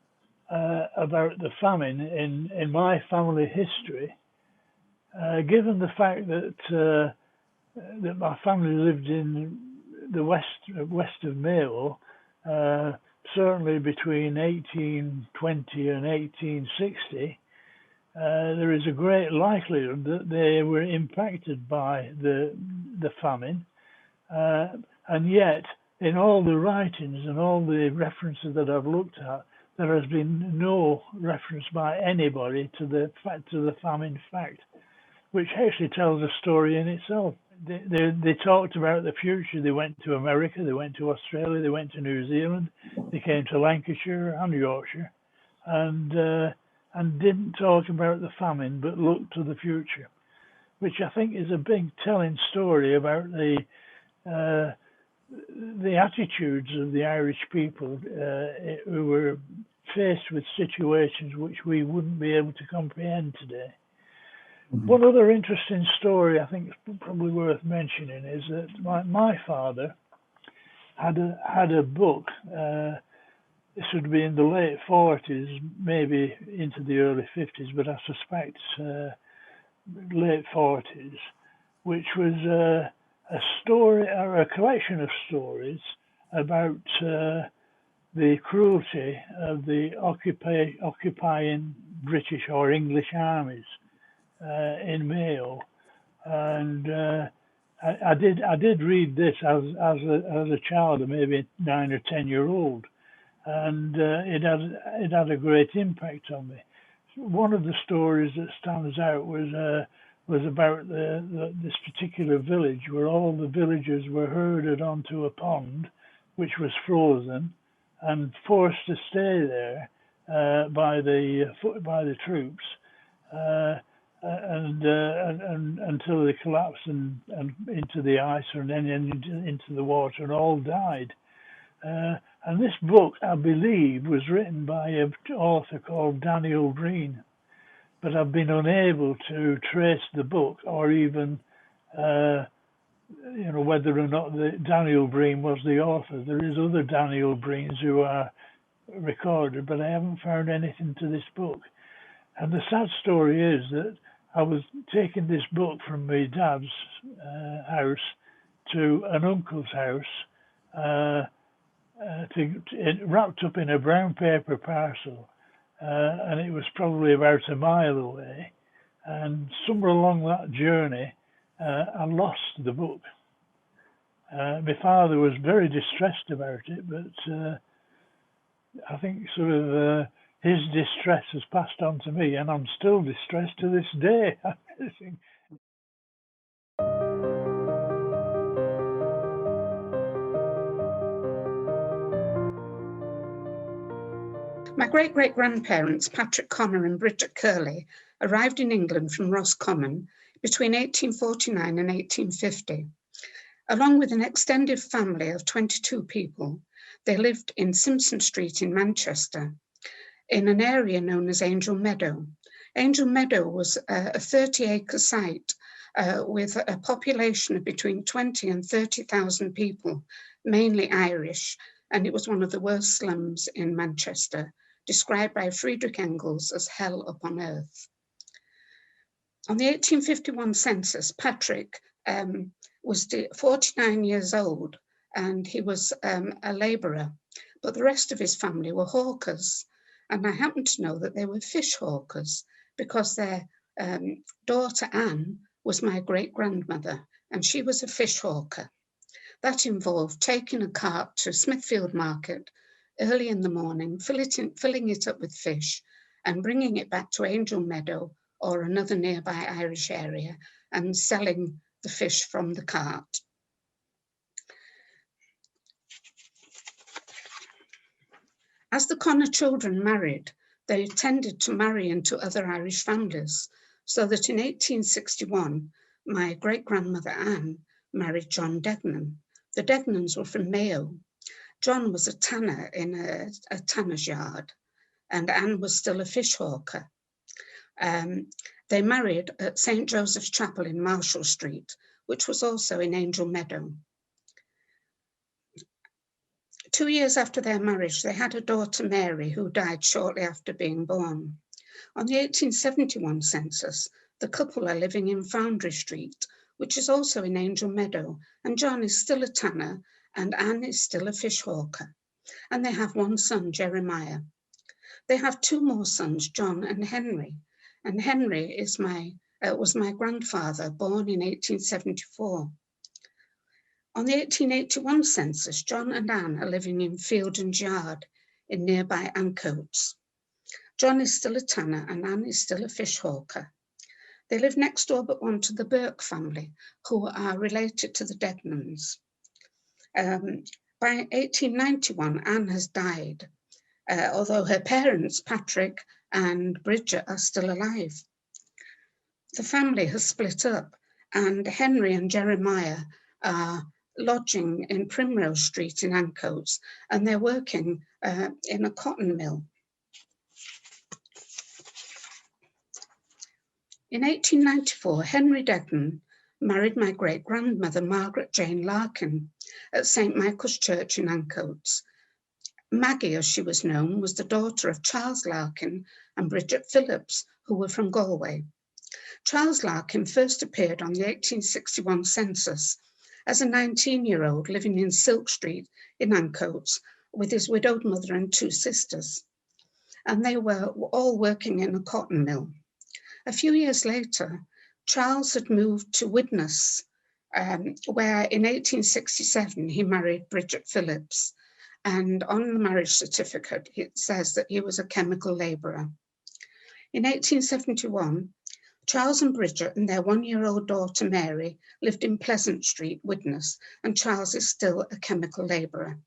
about the famine in my family history, given the fact that my family lived in the west of Mayo, certainly between 1820 and 1860, there is a great likelihood that they were impacted by the famine, and yet in all the writings and all the references that I've looked at, there has been no reference by anybody to the famine fact, which actually tells a story in itself. They talked about the future. They went to America, they went to Australia, they went to New Zealand, they came to Lancashire and Yorkshire, and didn't talk about the famine, but looked to the future, which I think is a big telling story about the attitudes of the Irish people who were faced with situations which we wouldn't be able to comprehend today. Mm-hmm. One other interesting story I think is probably worth mentioning is that my father had a book. This would be in the late 40s, maybe into the early 50s, but I suspect late 40s, which was a story or a collection of stories about the cruelty of the occupying British or English armies in Mayo, and I did read this as a child, maybe 9 or 10 year old, and it had a great impact on me. One of the stories that stands out was about this particular village, where all the villagers were herded onto a pond, which was frozen, and forced to stay there by the troops, and until they collapsed and into the ice, and then into the water, and all died. And this book, I believe, was written by an author called Daniel Breen, but I've been unable to trace the book, or even whether or not Daniel Breen was the author. There is other Daniel Breens who are recorded, but I haven't found anything to this book. And the sad story is that I was taking this book from my dad's house to an uncle's house, wrapped up in a brown paper parcel, and it was probably about a mile away. And somewhere along that journey, I lost the book. My father was very distressed about it, but I think sort of his distress has passed on to me, and I'm still distressed to this day. My great-great-grandparents, Patrick Connor and Bridget Curley, arrived in England from Roscommon between 1849 and 1850. Along with an extended family of 22 people, they lived in Simpson Street in Manchester, in an area known as Angel Meadow, Angel Meadow was a 30-acre site with a population of between 20 and 30,000 people, mainly Irish, and it was one of the worst slums in Manchester, described by Frederick Engels as hell upon earth. On the 1851 census, Patrick was 49 years old, and he was a labourer, but the rest of his family were hawkers. And I happen to know that they were fish hawkers because their daughter Anne was my great-grandmother, and she was a fish hawker. That involved taking a cart to Smithfield Market early in the morning, filling it up with fish, and bringing it back to Angel Meadow or another nearby Irish area and selling the fish from the cart. As the Connor children married, they tended to marry into other Irish families, so that in 1861, my great-grandmother Anne married John Degnan. The Degnans were from Mayo. John was a tanner in a tanner's yard, and Anne was still a fish hawker. They married at St. Joseph's Chapel in Marshall Street, which was also in Angel Meadow. 2 years after their marriage, they had a daughter, Mary, who died shortly after being born. On the 1871 census, the couple are living in Foundry Street, which is also in Angel Meadow, and John is still a tanner, and Anne is still a fish hawker. And they have one son, Jeremiah. They have two more sons, John and Henry. And Henry is was my grandfather, born in 1874. On the 1881 census, John and Anne are living in Fielden's Yard in nearby Ancoats. John is still a tanner and Anne is still a fish hawker. They live next door but one to the Burke family, who are related to the Degnans. By 1891, Anne has died, although her parents, Patrick and Bridget, are still alive. The family has split up, and Henry and Jeremiah are lodging in Primrose Street in Ancoats, and they're working in a cotton mill. In 1894, Henry Degnan married my great-grandmother, Margaret Jane Larkin, at St. Michael's Church in Ancoats. Maggie, as she was known, was the daughter of Charles Larkin and Bridget Phillips, who were from Galway. Charles Larkin first appeared on the 1861 census as a 19-year-old living in Silk Street in Ancoats with his widowed mother and two sisters. And they were all working in a cotton mill. A few years later, Charles had moved to Widnes, where in 1867 he married Bridget Phillips. And on the marriage certificate, it says that he was a chemical labourer. In 1871, Charles and Bridget and their one-year-old daughter, Mary, lived in Pleasant Street, Widnes, and Charles is still a chemical labourer.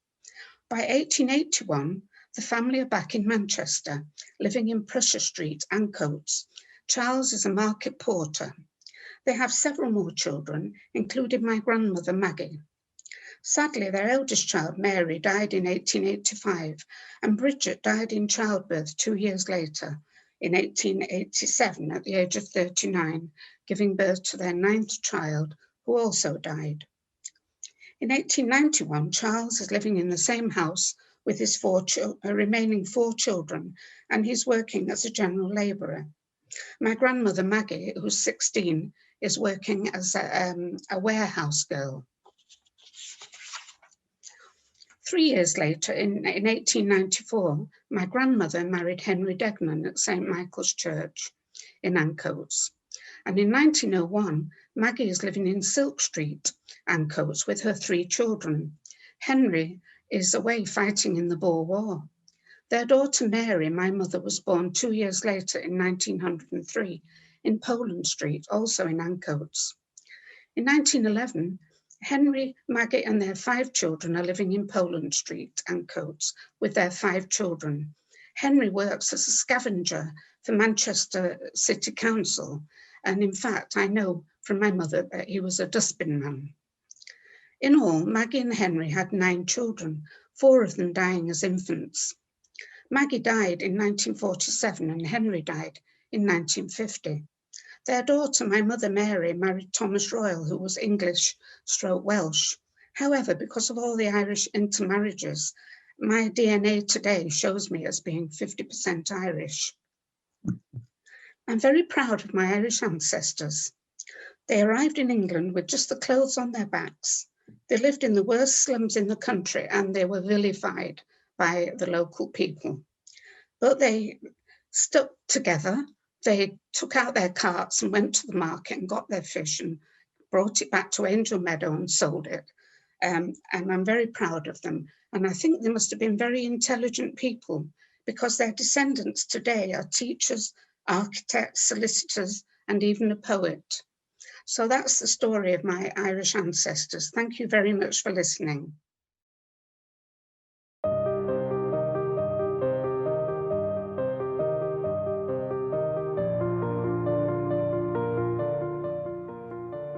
By 1881, the family are back in Manchester, living in Prussia Street, Ancoats. Charles is a market porter. They have several more children, including my grandmother, Maggie. Sadly, their eldest child, Mary, died in 1885, and Bridget died in childbirth 2 years later, in 1887, at the age of 39, giving birth to their 9th child, who also died. In 1891, Charles is living in the same house with his remaining 4 children, and he's working as a general labourer. My grandmother, Maggie, who's 16, is working as a warehouse girl. 3 years later, in 1894, my grandmother married Henry Degnan at St. Michael's Church in Ancoats. And in 1901, Maggie is living in Silk Street, Ancoats, with her 3 children. Henry is away fighting in the Boer War. Their daughter Mary, my mother, was born 2 years later in 1903 in Poland Street, also in Ancoats. In 1911, Henry, Maggie and their 5 children are living in Poland Street, Ancoats, with their 5 children. Henry works as a scavenger for Manchester City Council, and in fact, I know from my mother that he was a dustbin man. In all, Maggie and Henry had 9 children, 4 of them dying as infants. Maggie died in 1947 and Henry died in 1950. Their daughter, my mother Mary, married Thomas Royal, who was English stroke Welsh. However, because of all the Irish intermarriages, my DNA today shows me as being 50% Irish. I'm very proud of my Irish ancestors. They arrived in England with just the clothes on their backs. They lived in the worst slums in the country and they were vilified by the local people. But they stuck together. They took out their carts and went to the market and got their fish and brought it back to Angel Meadow and sold it. And I'm very proud of them. And I think they must have been very intelligent people because their descendants today are teachers, architects, solicitors, and even a poet. So that's the story of my Irish ancestors. Thank you very much for listening.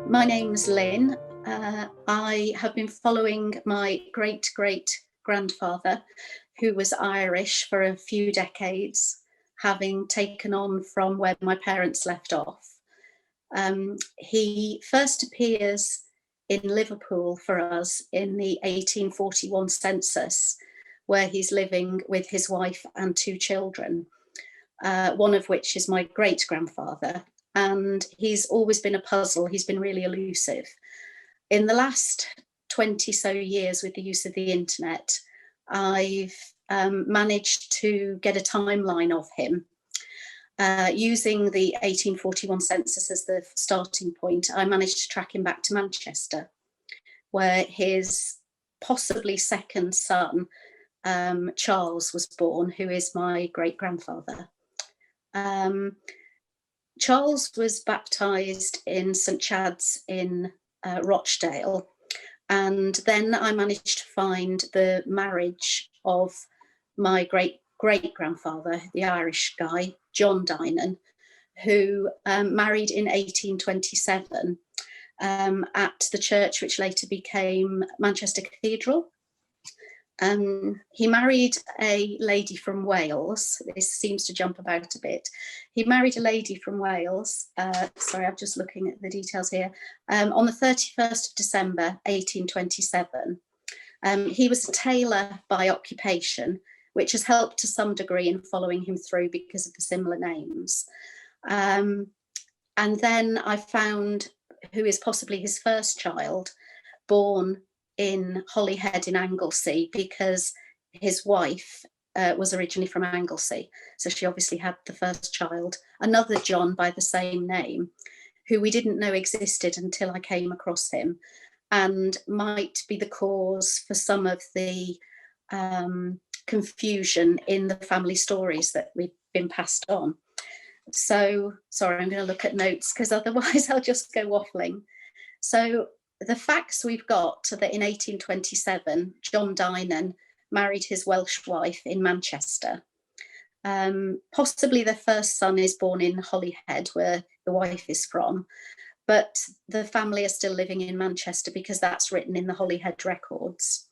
My name's Lynn. I have been following my great-great-grandfather, who was Irish for a few decades, having taken on from where my parents left off. He first appears in Liverpool for us in the 1841 census, where he's living with his wife and 2 children, one of which is my great-grandfather. And he's always been a puzzle. He's been really elusive. In the last 20 so years with the use of the internet, I've managed to get a timeline of him. Using the 1841 census as the starting point, I managed to track him back to Manchester, where his possibly second son, Charles, was born, who is my great-grandfather. Charles was baptised in St Chad's in Rochdale, and then I managed to find the marriage of my great-grandfather, the Irish guy, John Dinan, who married in 1827 at the church which later became Manchester Cathedral. He married a lady from Wales. This seems to jump about a bit. He married a lady from Wales. Sorry, I'm just looking at the details here. On the 31st of December, 1827. He was a tailor by occupation, which has helped to some degree in following him through because of the similar names. And then I found who is possibly his first child, born in Holyhead in Anglesey, because his wife was originally from Anglesey. So she obviously had the first child, another John by the same name, who we didn't know existed until I came across him, and might be the cause for some of the confusion in the family stories that we've been passed on. So, sorry, I'm going to look at notes because otherwise I'll just go waffling. So the facts we've got are that in 1827, John Dinan married his Welsh wife in Manchester. Possibly the first son is born in Holyhead, where the wife is from, but the family are still living in Manchester because that's written in the Holyhead records.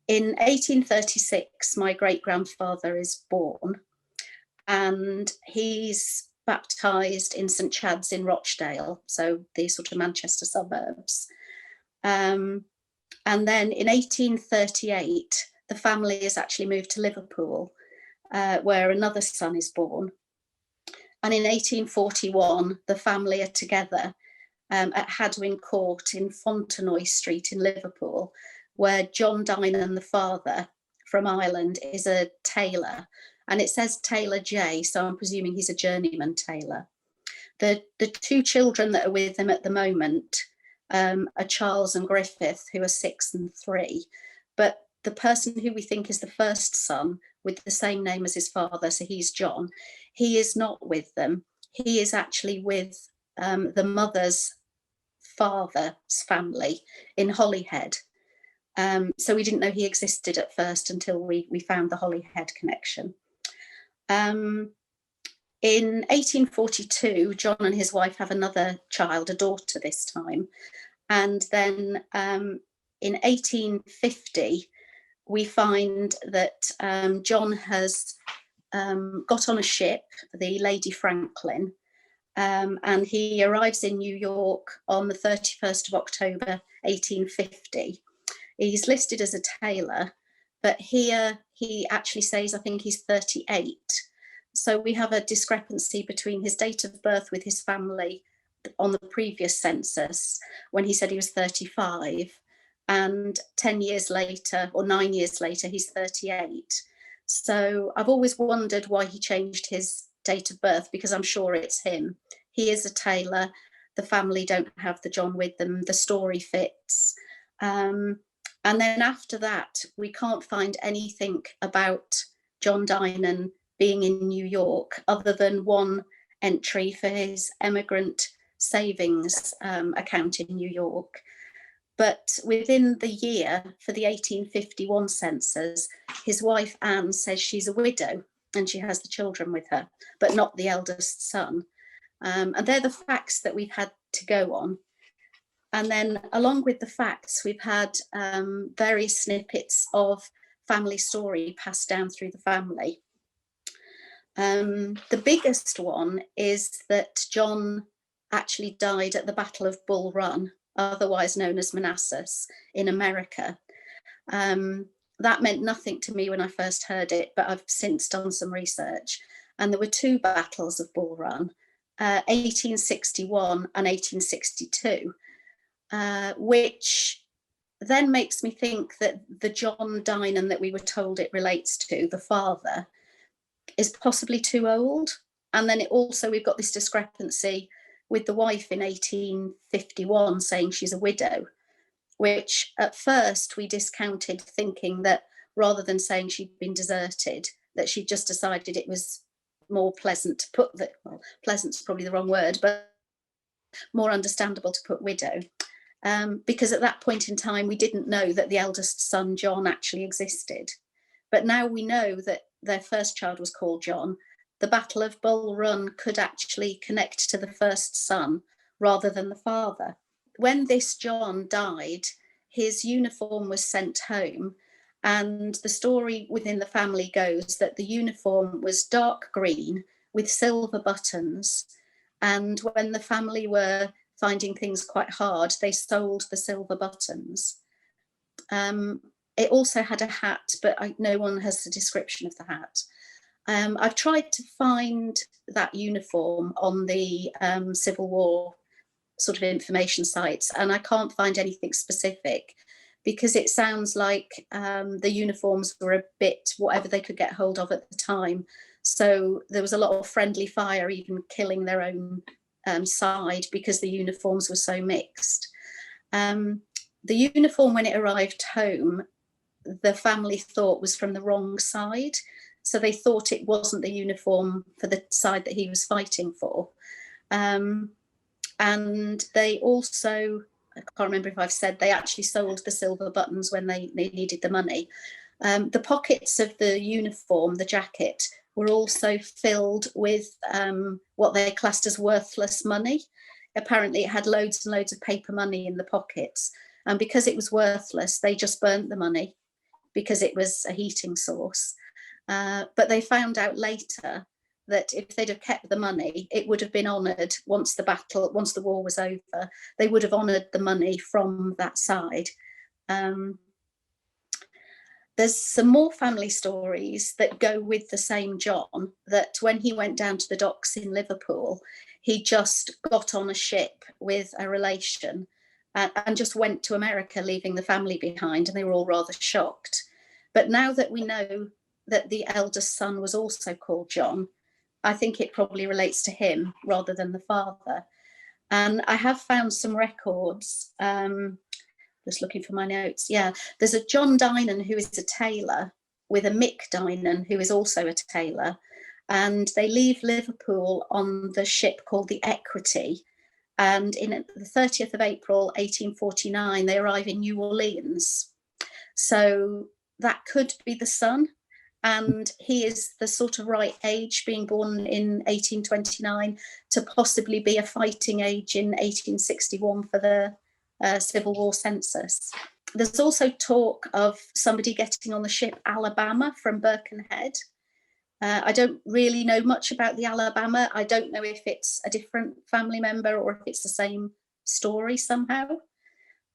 In 1836, my great-grandfather is born, and he's baptised in St Chad's in Rochdale, so the sort of Manchester suburbs. And then in 1838, the family is actually moved to Liverpool, where another son is born. And in 1841, the family are together at Hadwin Court in Fontenoy Street in Liverpool, where John Dinan, the father from Ireland, is a tailor. And it says Tailor J, so I'm presuming he's a journeyman tailor. The 2 children that are with him at the moment are Charles and Griffith, who are 6 and 3. But the person who we think is the first son, with the same name as his father, so he's John, he is not with them. He is actually with the mother's father's family in Holyhead. So we didn't know he existed at first until we found the Holyhead connection. In 1842, John and his wife have another child, a daughter this time. And then in 1850, we find that John has got on a ship, the Lady Franklin, and he arrives in New York on the 31st of October 1850. He's listed as a tailor, but here he actually says, I think he's 38. So we have a discrepancy between his date of birth with his family on the previous census, when he said he was 35, and 10 years later, or 9 years later, he's 38. So I've always wondered why he changed his date of birth, because I'm sure it's him. He is a tailor. The family don't have the John with them. The story fits. And then after that, we can't find anything about John Dinan being in New York, other than one entry for his emigrant savings account in New York. But within the year for the 1851 census, his wife Anne says she's a widow and she has the children with her, but not the eldest son. And they're the facts that we've had to go on. And then along with the facts, we've had various snippets of family story passed down through the family. The biggest one is that John actually died at the Battle of Bull Run, otherwise known as Manassas, in America. That meant nothing to me when I first heard it, but I've since done some research. And there were two battles of Bull Run, 1861 and 1862, which then makes me think that the John Dinan that we were told it relates to, the father, is possibly too old. And then we've got this discrepancy with the wife in 1851 saying she's a widow, which at first we discounted, thinking that rather than saying she'd been deserted, that she just decided it was more pleasant to put that, well, pleasant's probably the wrong word, but more understandable to put widow. Because at that point in time, we didn't know that the eldest son, John, actually existed. But now we know that their first child was called John. The Battle of Bull Run could actually connect to the first son rather than the father. When this John died, his uniform was sent home, and the story within the family goes that the uniform was dark green with silver buttons, and when the family were finding things quite hard, they sold the silver buttons. It also had a hat, but no one has a description of the hat. I've tried to find that uniform on the Civil War sort of information sites, and I can't find anything specific, because it sounds like the uniforms were a bit whatever they could get hold of at the time. So there was a lot of friendly fire, even killing their own side, because the uniforms were so mixed. The uniform, when it arrived home, the family thought was from the wrong side. So they thought it wasn't the uniform for the side that he was fighting for. And they also, I can't remember if I've said, they actually sold the silver buttons when they needed the money. The pockets of the uniform, the jacket, were also filled with what they classed as worthless money. Apparently it had loads and loads of paper money in the pockets. And because it was worthless, they just burnt the money because it was a heating source. But they found out later that if they'd have kept the money, it would have been honoured once the war was over. They would have honoured the money from that side. There's some more family stories that go with the same John, that when he went down to the docks in Liverpool, he just got on a ship with a relation and just went to America, leaving the family behind, and they were all rather shocked. But now that we know that the eldest son was also called John, I think it probably relates to him rather than the father. And I have found some records, just looking for my notes. Yeah, there's a John Dinan who is a tailor with a Mick Dinan who is also a tailor. And they leave Liverpool on the ship called the Equity. And in the 30th of April, 1849, they arrive in New Orleans. So that could be the son. And he is the sort of right age, being born in 1829, to possibly be a fighting age in 1861 for the Civil War census. There's also talk of somebody getting on the ship Alabama from Birkenhead. I don't really know much about the Alabama. I don't know if it's a different family member or if it's the same story somehow.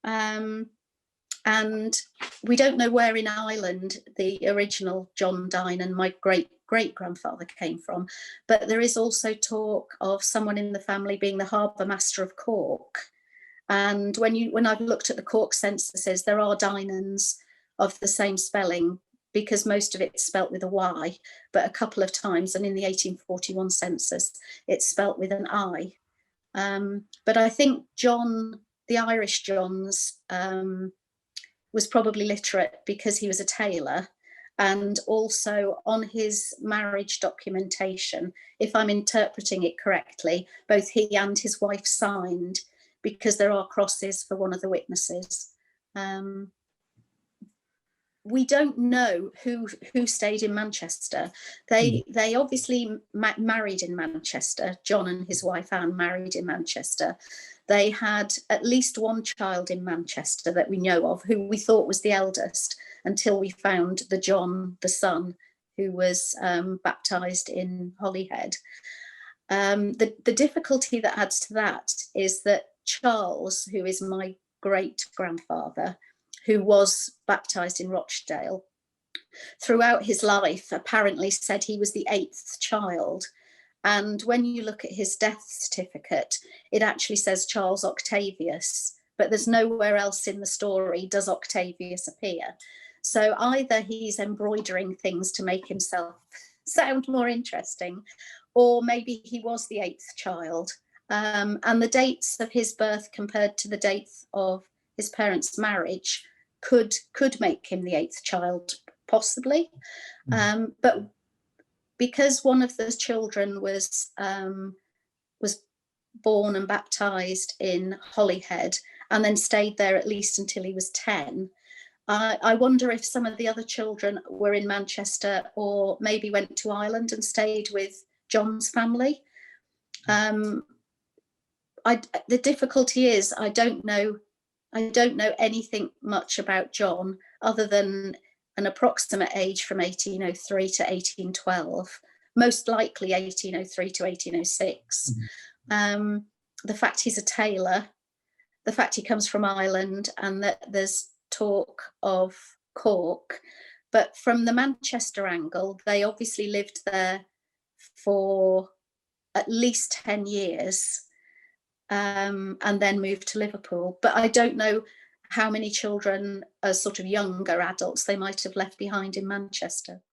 And we don't know where in Ireland the original John Dinan, my great-great-grandfather, came from, but there is also talk of someone in the family being the harbour master of Cork. And when I've looked at the Cork censuses, there are Dinans of the same spelling, because most of it's spelt with a Y, but a couple of times, and in the 1841 census, it's spelt with an I. But I think John, the Irish Johns, was probably literate because he was a tailor, and also on his marriage documentation, if I'm interpreting it correctly, both he and his wife signed, because there are crosses for one of the witnesses. We don't know who stayed in Manchester. They obviously married in Manchester. John and his wife Anne married in Manchester. They had at least one child in Manchester that we know of, who we thought was the eldest, until we found the John, the son, who was baptised in Holyhead. The difficulty that adds to that is that Charles, who is my great-grandfather, who was baptised in Rochdale, throughout his life apparently said he was the 8th child. And when you look at his death certificate, it actually says Charles Octavius, but there's nowhere else in the story does Octavius appear. So either he's embroidering things to make himself sound more interesting, or maybe he was the 8th child. And the dates of his birth compared to the dates of his parents' marriage could make him the 8th child, possibly. But because one of the children was born and baptised in Holyhead and then stayed there at least until he was 10, I wonder if some of the other children were in Manchester or maybe went to Ireland and stayed with John's family. The difficulty is I don't know anything much about John other than an approximate age from 1803 to 1812, most likely 1803 to 1806. The fact he's a tailor, the fact he comes from Ireland, and that there's talk of Cork. But from the Manchester angle, they obviously lived there for at least 10 years. And then moved to Liverpool. But I don't know how many children as sort of younger adults they might have left behind in Manchester.